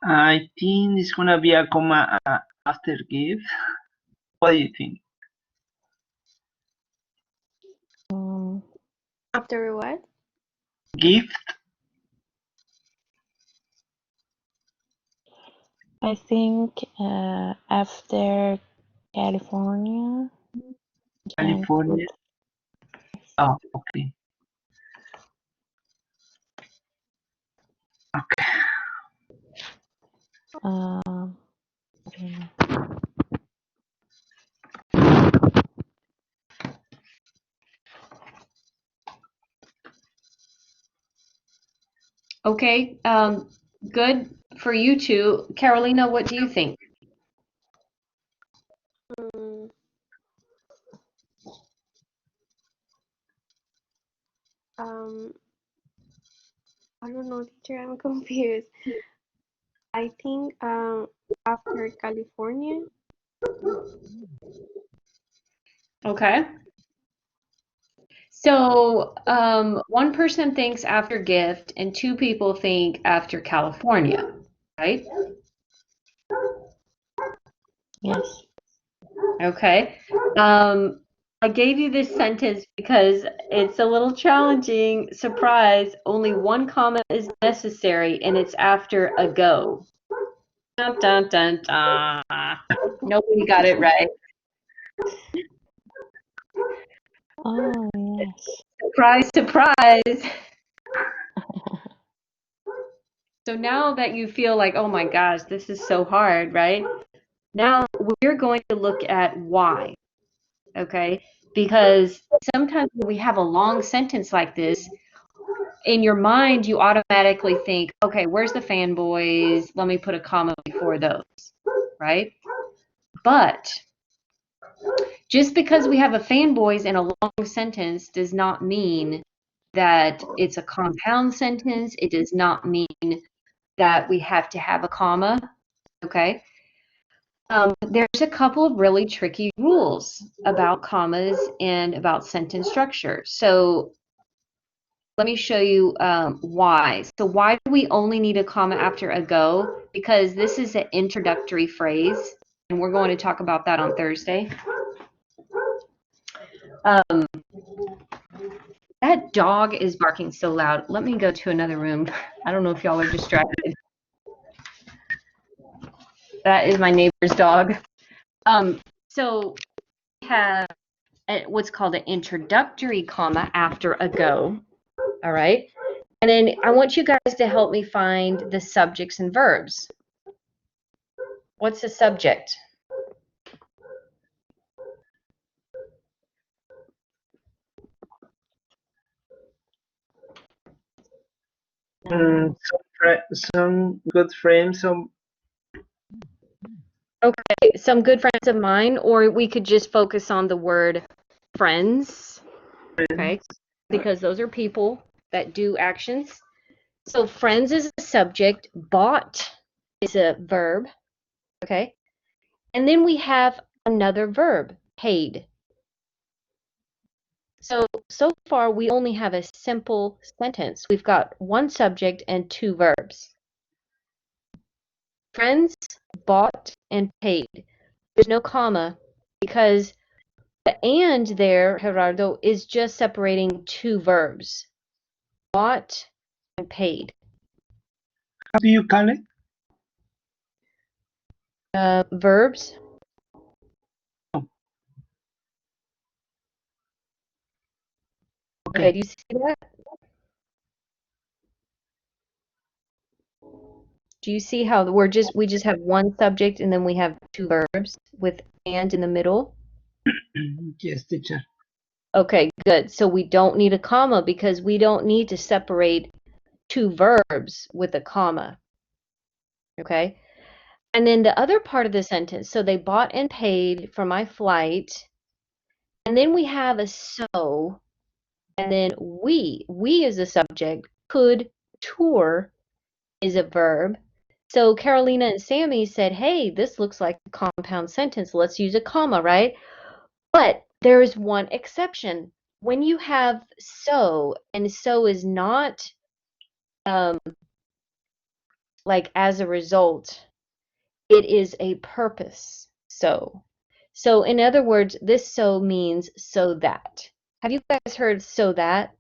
Speaker 2: I think it's gonna be a comma after give. What do you think?
Speaker 4: After what?
Speaker 2: Gift.
Speaker 3: I think after California. can
Speaker 2: California. Oh, okay. Okay.
Speaker 3: put, I don't know.
Speaker 1: Okay, good for you two. Carolina, what do you think?
Speaker 4: Mm, um, I don't know, teacher. I'm confused. I think after California.
Speaker 1: Okay. So one person thinks after gift and 2 people think after California, right?
Speaker 3: Yes.
Speaker 1: Okay. I gave you this sentence because it's a little challenging. Surprise, only one comma is necessary and it's after a go. Dun, dun, dun, dun. Nobody got it right.
Speaker 3: Oh, yes.
Speaker 1: Surprise, surprise. So now that you feel like, oh my gosh, this is so hard, right? Now we're going to look at why, okay? Because sometimes when we have a long sentence like this, in your mind, you automatically think, okay, where's the fanboys? Let me put a comma before those, right? But just because we have a fanboys in a long sentence does not mean that it's a compound sentence. It does not mean that we have to have a comma, okay? There's a couple of really tricky rules about commas and about sentence structure. So let me show you why. So why do we only need a comma after a go? Because this is an introductory phrase, and we're going to talk about that on Thursday. That dog is barking so loud. Let me go to another room. I don't know if y'all are distracted. That is my neighbor's dog. So we have what's called an introductory comma after a go. All right. And then I want you guys to help me find the subjects and verbs. What's the subject?
Speaker 2: Some good friends.
Speaker 1: Okay, some good friends of mine, or we could just focus on the word friends. Okay, because those are people that do actions. So friends is a subject, bought is a verb, okay? And then we have another verb, paid. So far we only have a simple sentence. We've got one subject and two verbs. Friends, bought, and paid. There's no comma because the and there, Gerardo, is just separating two verbs, bought and paid.
Speaker 2: How do you call it?
Speaker 1: Verbs. Okay, do you see that? Do you see how we just have one subject and then we have two verbs with and in the middle?
Speaker 2: Yes, teacher.
Speaker 1: Okay, good. So we don't need a comma because we don't need to separate two verbs with a comma. Okay? And then the other part of the sentence, so they bought and paid for my flight. And then we have a so, and then we is a subject, could tour is a verb. So Carolina and Sammy said, hey, this looks like a compound sentence. Let's use a comma, right? But there is one exception. When you have so, and so is not like as a result, it is a purpose so. So in other words, this so means so that. Have you guys heard so that?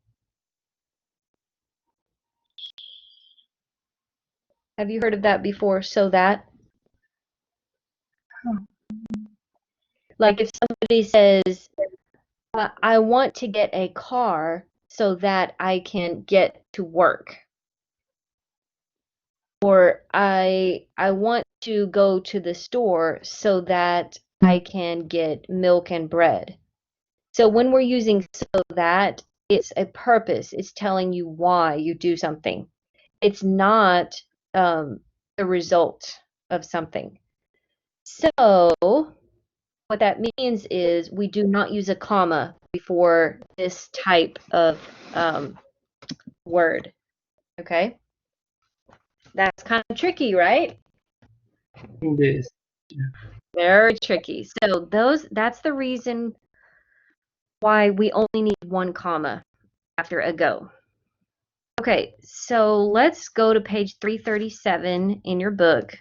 Speaker 1: Have you heard of that before, so that? Like if somebody says, I want to get a car so that I can get to work. Or I want to go to the store so that I can get milk and bread. So when we're using so that, it's a purpose. It's telling you why you do something. It's not the result of something. So what that means is we do not use a comma before this type of word. Okay? That's kind of tricky, right?
Speaker 2: Yes.
Speaker 1: Very tricky. So that's the reason why we only need one comma after a go. Okay, so let's go to page 337 in your book.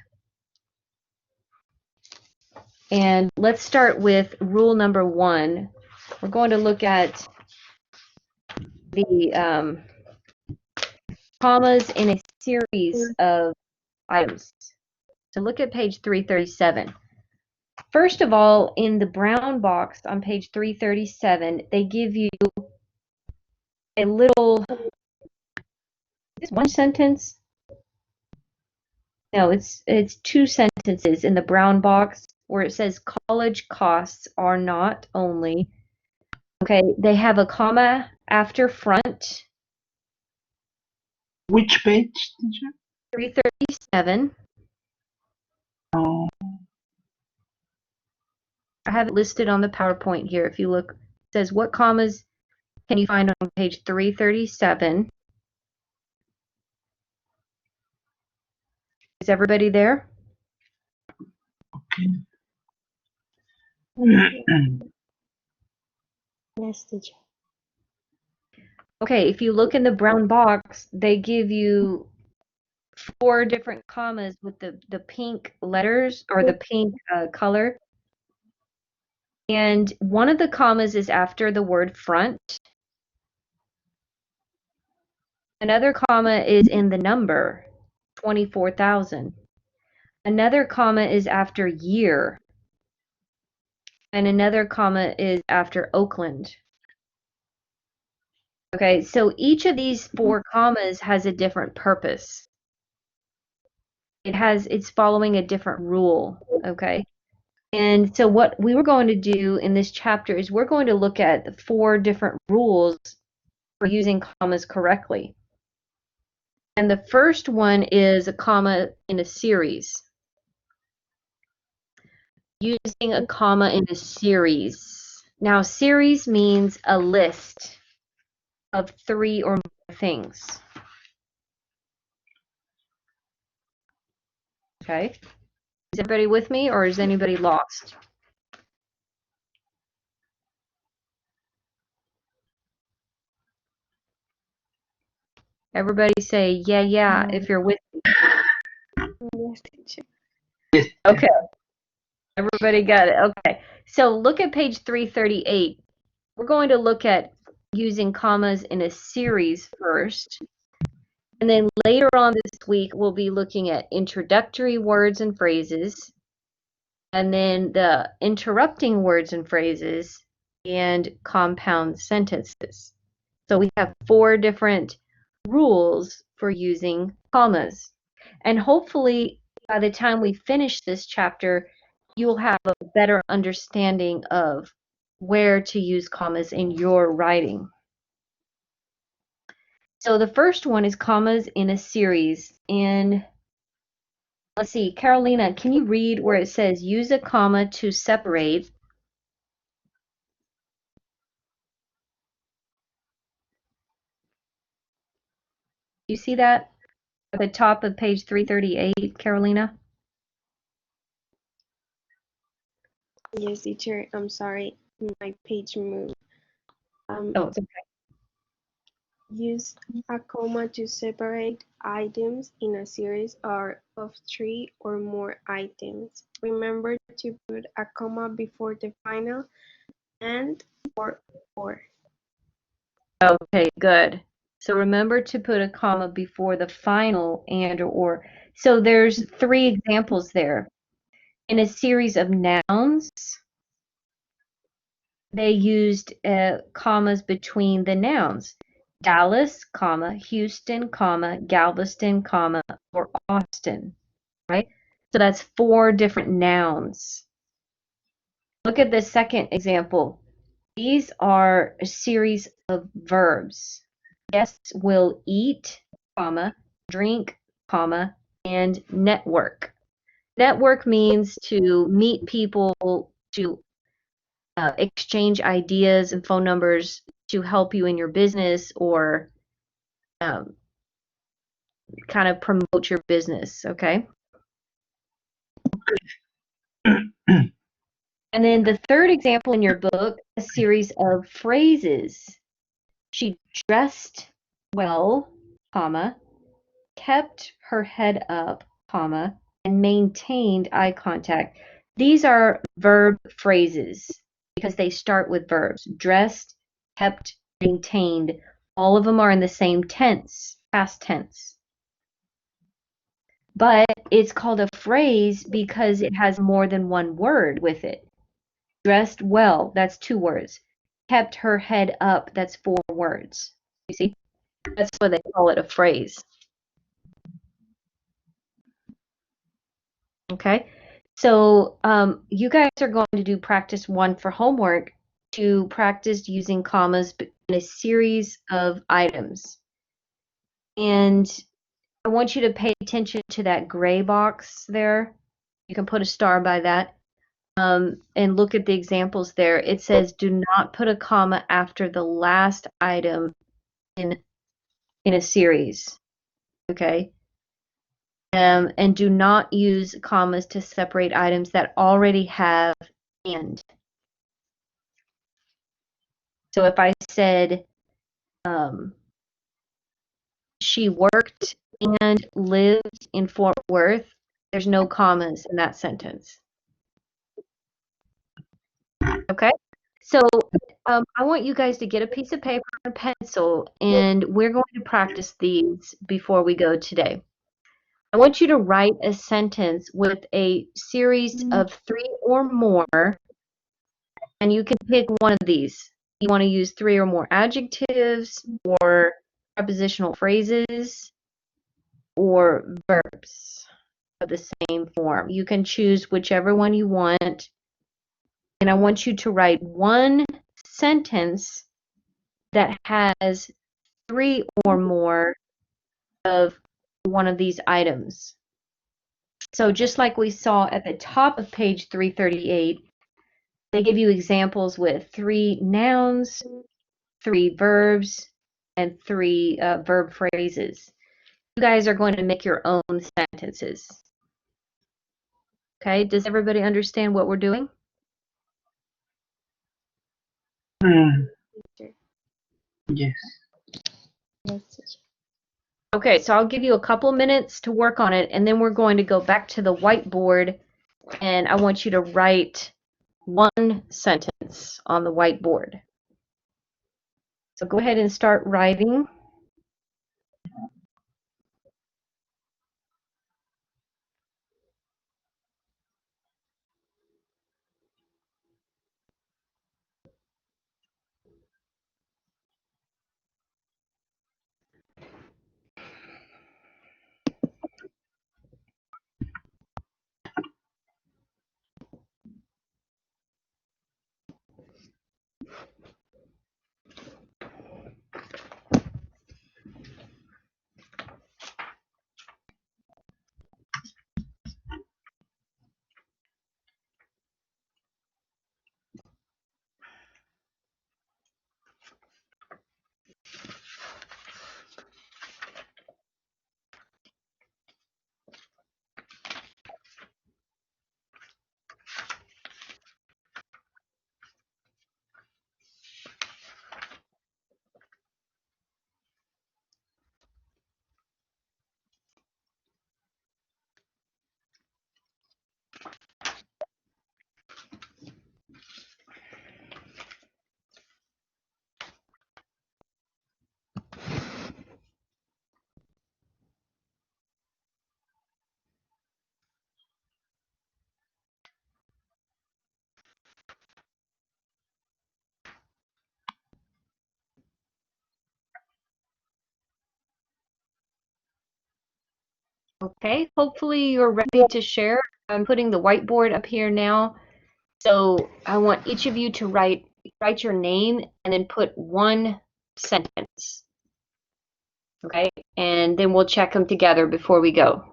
Speaker 1: And let's start with rule number 1. We're going to look at the commas in a series of items. So look at page 337. First of all, in the brown box on page 337, they give you a little, is one sentence? No, it's two sentences in the brown box where it says college costs are not only. Okay, they have a comma after front.
Speaker 2: Which page, teacher?
Speaker 1: 337.
Speaker 2: Oh,
Speaker 1: I have it listed on the PowerPoint here. If you look, it says what commas can you find on page 337? Is everybody there?
Speaker 2: okay.
Speaker 3: Yes, teacher.
Speaker 1: Okay, if you look in the brown box, they give you 4 different commas with the pink letters or the pink color. And one of the commas is after the word front. Another comma is in the number, 24,000. Another comma is after year. And another comma is after Oakland. Okay, so each of these 4 commas has a different purpose. It's following a different rule, okay? And so what we were going to do in this chapter is we're going to look at 4 different rules for using commas correctly. And the first one is a comma in a series. Using a comma in a series. Now, series means a list of 3 or more things. Okay? Is everybody with me or is anybody lost? Everybody say, yeah, if you're with me.
Speaker 4: Yes, teacher.
Speaker 2: Yes.
Speaker 1: Okay. Everybody got it. Okay. So look at page 338. We're going to look at using commas in a series first. And then later on this week, we'll be looking at introductory words and phrases, and then the interrupting words and phrases, and compound sentences. So we have 4 different rules for using commas. And hopefully, by the time we finish this chapter, you'll have a better understanding of where to use commas in your writing. So the first one is commas in a series. And let's see, Carolina, can you read where it says use a comma to separate? You see that at the top of page 338, Carolina?
Speaker 4: Yes, teacher. I'm sorry. My page moved.
Speaker 1: Oh, it's okay.
Speaker 4: Use a comma to separate items in a series or of 3 or more items. Remember to put a comma before the final and or.
Speaker 1: Okay, good. So remember to put a comma before the final and or. So there's 3 examples there. In a series of nouns, they used commas between the nouns. Dallas, comma, Houston, comma, Galveston, comma, or Austin, right? So that's 4 different nouns. Look at the second example. These are a series of verbs. Guests will eat, comma, drink, comma, and network. Network means to meet people, to exchange ideas and phone numbers to help you in your business or kind of promote your business, okay? And then the third example in your book, a series of phrases. She dressed well, comma, kept her head up, comma, and maintained eye contact. These are verb phrases because they start with verbs. Dressed, kept, maintained. All of them are in the same tense, past tense. But it's called a phrase because it has more than one word with it. Dressed well, that's 2 words. Kept her head up, that's 4 words. You see? That's why they call it a phrase. Okay, so you guys are going to do practice 1 for homework to practice using commas in a series of items. And I want you to pay attention to that gray box there. You can put a star by that. And look at the examples there. It says, do not put a comma after the last item in a series. Okay? And do not use commas to separate items that already have and. So if I said, she worked and lived in Fort Worth, there's no commas in that sentence. Okay? So I want you guys to get a piece of paper and pencil, and we're going to practice these before we go today. I want you to write a sentence with a series of 3 or more, and you can pick one of these. You want to use 3 or more adjectives, or prepositional phrases, or verbs of the same form. You can choose whichever one you want, and I want you to write one sentence that has 3 or more of one of these items. So just like we saw at the top of page 338, they give you examples with 3 nouns, 3 verbs, and 3 verb phrases. You guys are going to make your own sentences. Okay, does everybody understand what we're doing?
Speaker 2: Yes.
Speaker 1: Okay, so I'll give you a couple minutes to work on it, and then we're going to go back to the whiteboard, and I want you to write one sentence on the whiteboard. So go ahead and start writing. Okay, hopefully you're ready to share. I'm putting the whiteboard up here now. So I want each of you to write your name and then put one sentence. Okay, and then we'll check them together before we go.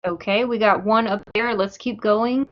Speaker 1: Okay, we got one up there. Let's keep going.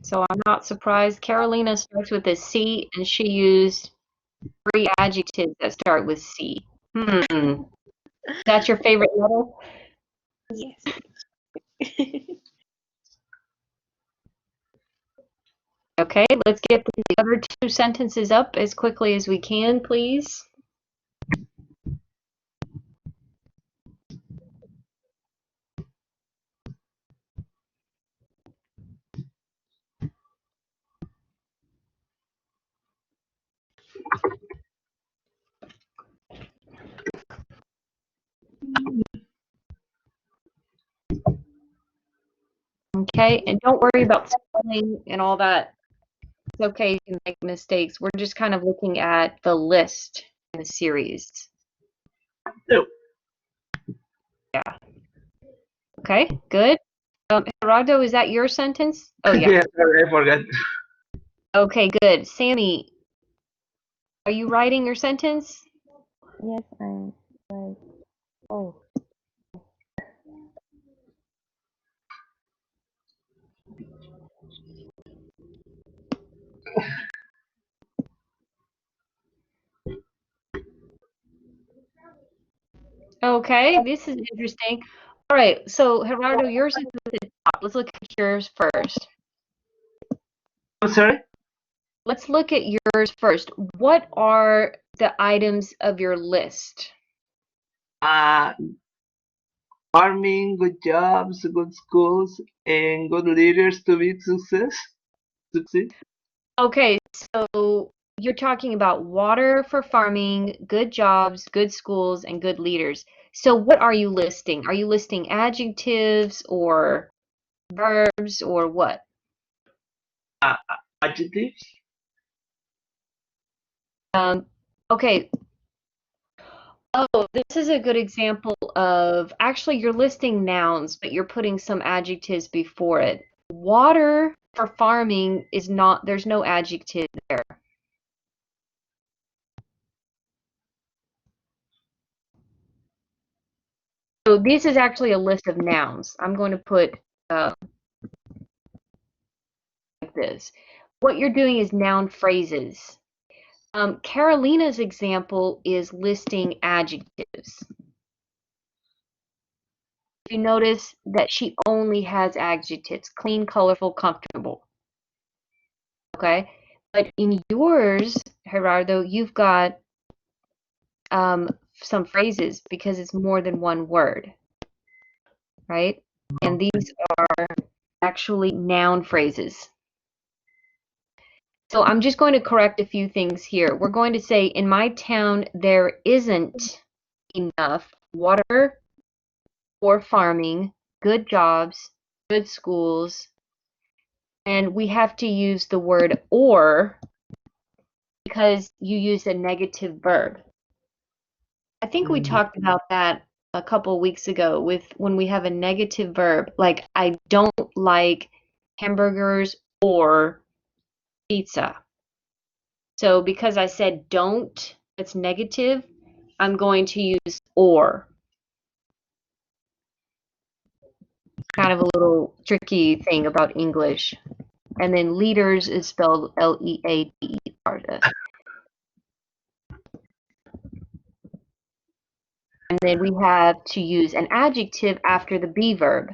Speaker 1: So I'm not surprised. Carolina starts with a C, and she used 3 adjectives that start with C. That's your favorite letter?
Speaker 4: Yes.
Speaker 1: Okay, let's get the other 2 sentences up as quickly as we can, please. Okay, and don't worry about spelling and all that. It's okay, you can make mistakes. We're just kind of looking at the list in the series.
Speaker 2: No.
Speaker 1: Yeah. Okay, good. Gerardo, is that your sentence? Oh, yeah.
Speaker 2: Yeah, sorry, I forgot.
Speaker 1: Okay, good. Sammy, are you writing your sentence?
Speaker 3: Yes, I'm right. Oh,
Speaker 1: Okay, this is interesting. All right, so Gerardo, yours is at the top. Let's look at yours first.
Speaker 2: I'm sorry?
Speaker 1: Let's look at yours first. What are the items of your list?
Speaker 2: Farming, good jobs, good schools, and good leaders to be succeed.
Speaker 1: Okay, so you're talking about water for farming, good jobs, good schools, and good leaders. So what are you listing? Are you listing adjectives or verbs or what?
Speaker 2: Adjectives.
Speaker 1: Okay. Oh, this is a good example of actually you're listing nouns, but you're putting some adjectives before it. Water for farming is not, there's no adjective there. So this is actually a list of nouns. I'm going to put like this. What you're doing is noun phrases. Carolina's example is listing adjectives. You notice that she only has adjectives: clean, colorful, comfortable. Okay, but in yours, Gerardo, you've got some phrases because it's more than one word, right? And these are actually noun phrases. So I'm just going to correct a few things here. We're going to say, in my town, there isn't enough water for farming, good jobs, good schools, and we have to use the word or because you use a negative verb. I think we talked about that a couple weeks ago with when we have a negative verb, like I don't like hamburgers or pizza. So because I said don't, it's negative, I'm going to use or. Kind of a little tricky thing about English. And then leaders is spelled L-E-A-D-E-R. And then we have to use an adjective after the be verb.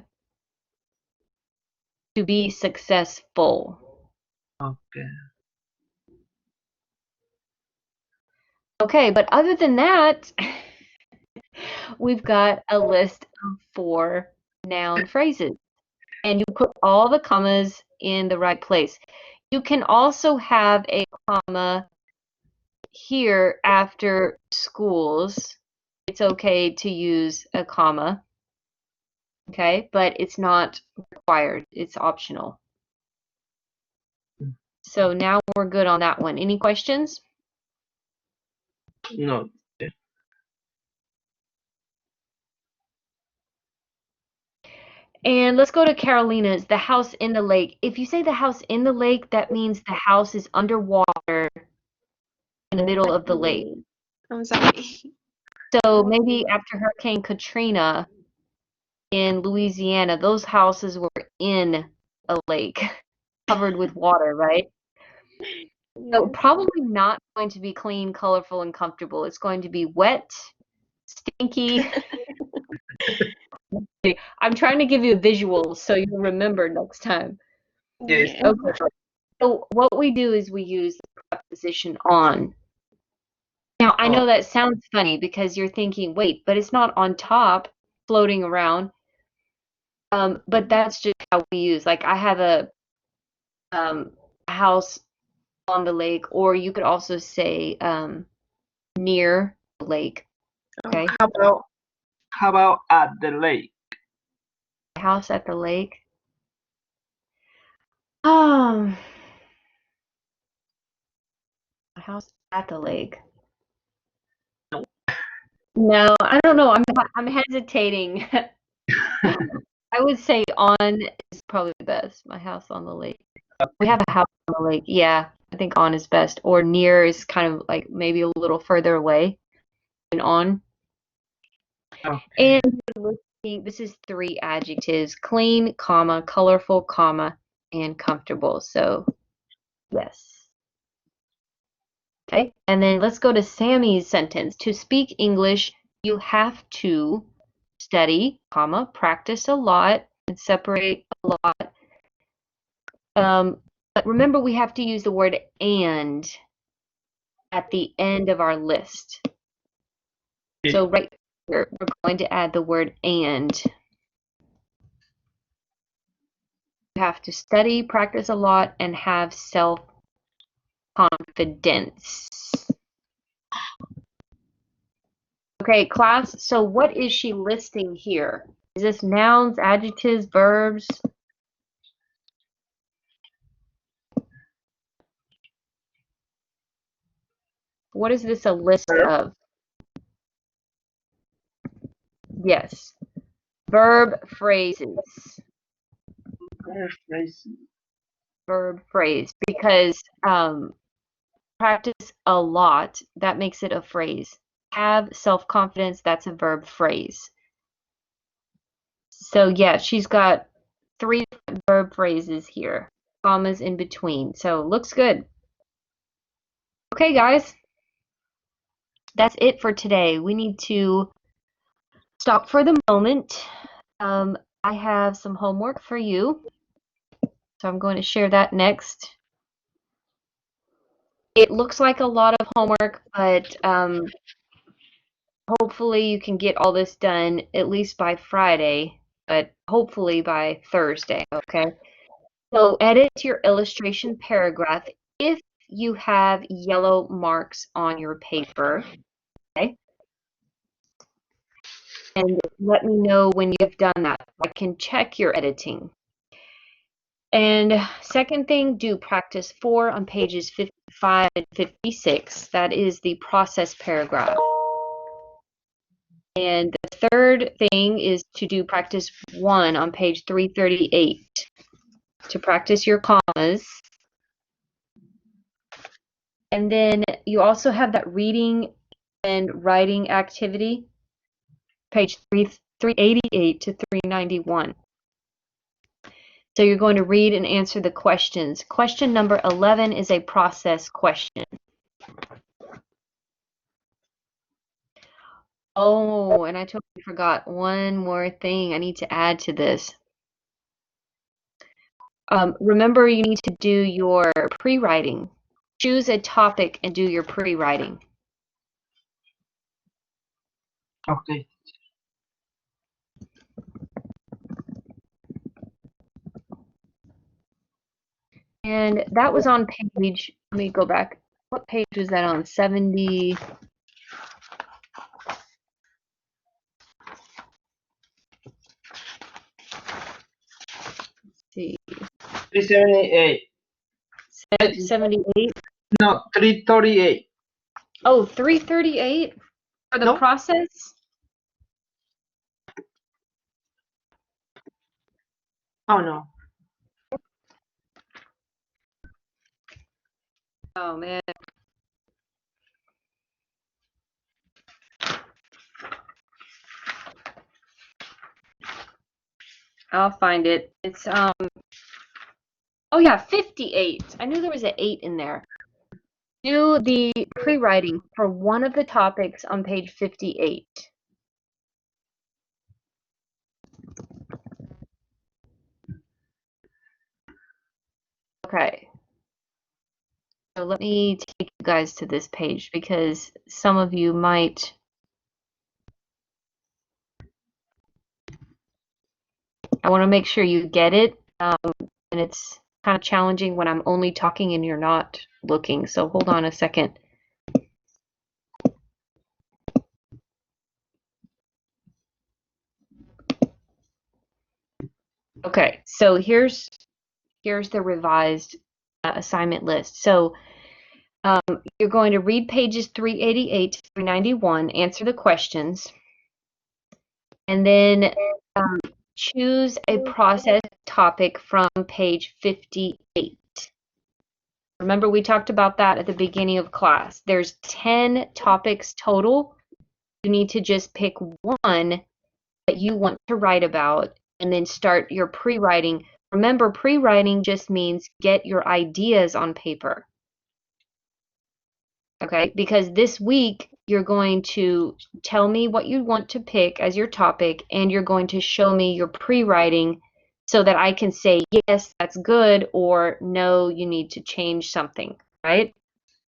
Speaker 1: To be successful.
Speaker 2: Okay.
Speaker 1: Okay, but other than that, we've got a list of 4 noun phrases. And you put all the commas in the right place. You can also have a comma here after schools, it's okay to use a comma. Okay, but it's not required. It's optional. So now we're good on that one. Any questions?
Speaker 2: No.
Speaker 1: And let's go to Carolina's, the house in the lake. If you say the house in the lake, that means the house is underwater in the middle of the lake.
Speaker 4: I'm sorry.
Speaker 1: So maybe after Hurricane Katrina in Louisiana, those houses were in a lake covered with water, right? So
Speaker 4: Yes.
Speaker 1: probably not going to be clean, colorful, and comfortable. It's going to be wet, stinky. I'm trying to give you a visual so you'll remember next time.
Speaker 2: Yes.
Speaker 4: Yes.
Speaker 1: Okay. So what we do is we use the preposition on. Now, I know that sounds funny because you're thinking, wait, but it's not on top floating around. But that's just how we use. Like I have a house on the lake, or you could also say near the lake. Okay.
Speaker 2: How about at the lake?
Speaker 1: House at the lake. A house at the lake. No, I don't know. I'm hesitating. I would say on is probably the best. My house on the lake. We have a house on the lake. Yeah, I think on is best. Or near is kind of like maybe a little further away than on.
Speaker 2: Okay.
Speaker 1: And this is 3 adjectives: clean, comma, colorful, comma, and comfortable. So yes. Okay, and then let's go to Sammy's sentence. To speak English, you have to study, comma, practice a lot, and separate a lot. But remember, we have to use the word and at the end of our list. So right here, we're going to add the word and. You have to study, practice a lot, and have self-confidence. Okay, class, so what is she listing here? Is this nouns, adjectives, verbs? What is this a list of? Yes. Verb phrases. Verb phrase. Because practice a lot, that makes it a phrase. Have self-confidence, that's a verb phrase. So yeah, she's got 3 verb phrases here, commas in between. So looks good. Okay, guys, that's it for today. We need to stop for the moment. I have some homework for you, so I'm going to share that next. It looks like a lot of homework, but hopefully you can get all this done at least by Friday, but hopefully by Thursday, okay? So edit your illustration paragraph if you have yellow marks on your paper, okay? And let me know when you've done that. I can check your editing. And second thing, do practice 4 on pages 55 and 56. That is the process paragraph. And the third thing is to do practice 1 on page 338 to practice your commas. And then you also have that reading and writing activity, page 388 to 391. So you're going to read and answer the questions. Question number 11 is a process question. Oh, and I totally forgot one more thing I need to add to this. Remember, you need to do your pre-writing. Choose a topic and do your pre-writing.
Speaker 2: Okay.
Speaker 1: And that was on page, let me go back. What page was that on? 70. see.
Speaker 2: 378.
Speaker 1: 78.
Speaker 2: No, 338.
Speaker 1: Oh, 338 for the
Speaker 2: No.
Speaker 1: process?
Speaker 2: Oh, no.
Speaker 1: Oh, man. I'll find it. It's, oh yeah, 58. I knew there was an 8 in there. Do the pre-writing for one of the topics on page 58. Okay. So let me take you guys to this page because some of you might. I want to make sure you get it, and it's kind of challenging when I'm only talking and you're not looking. So hold on a second. Okay, so here's the revised assignment list. So you're going to read pages 388 to 391, answer the questions, and then choose a process topic from page 58. Remember, we talked about that at the beginning of class. There's 10 topics total. You need to just pick one that you want to write about and then start your pre-writing. Remember, pre-writing just means get your ideas on paper. Okay, because this week you're going to tell me what you want to pick as your topic and you're going to show me your pre-writing so that I can say, yes, that's good, or no, you need to change something, right?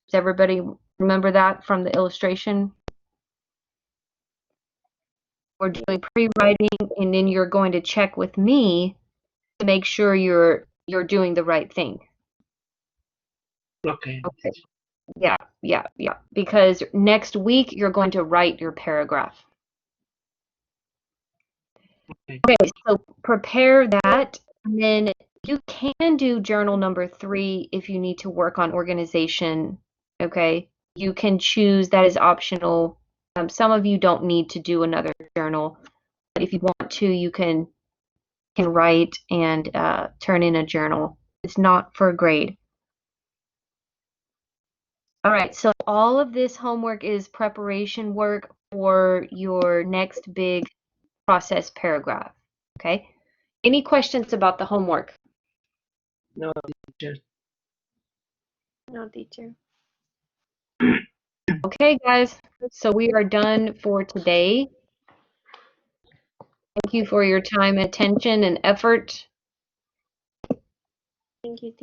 Speaker 1: Does everybody remember that from the illustration? We're doing pre-writing and then you're going to check with me to make sure you're doing the right thing.
Speaker 2: Okay.
Speaker 1: Okay. Yeah. Because next week you're going to write your paragraph. Okay, so prepare that, and then you can do journal number 3 if you need to work on organization. Okay, you can choose, that is optional. Some of you don't need to do another journal, but if you want to, you can write and turn in a journal. It's not for a grade. All right, so all of this homework is preparation work for your next big process paragraph. Okay, any questions about the homework?
Speaker 2: No, teacher.
Speaker 4: No, teacher.
Speaker 1: Okay, guys, so we are done for today. Thank you for your time, attention, and effort.
Speaker 4: Thank you, teacher.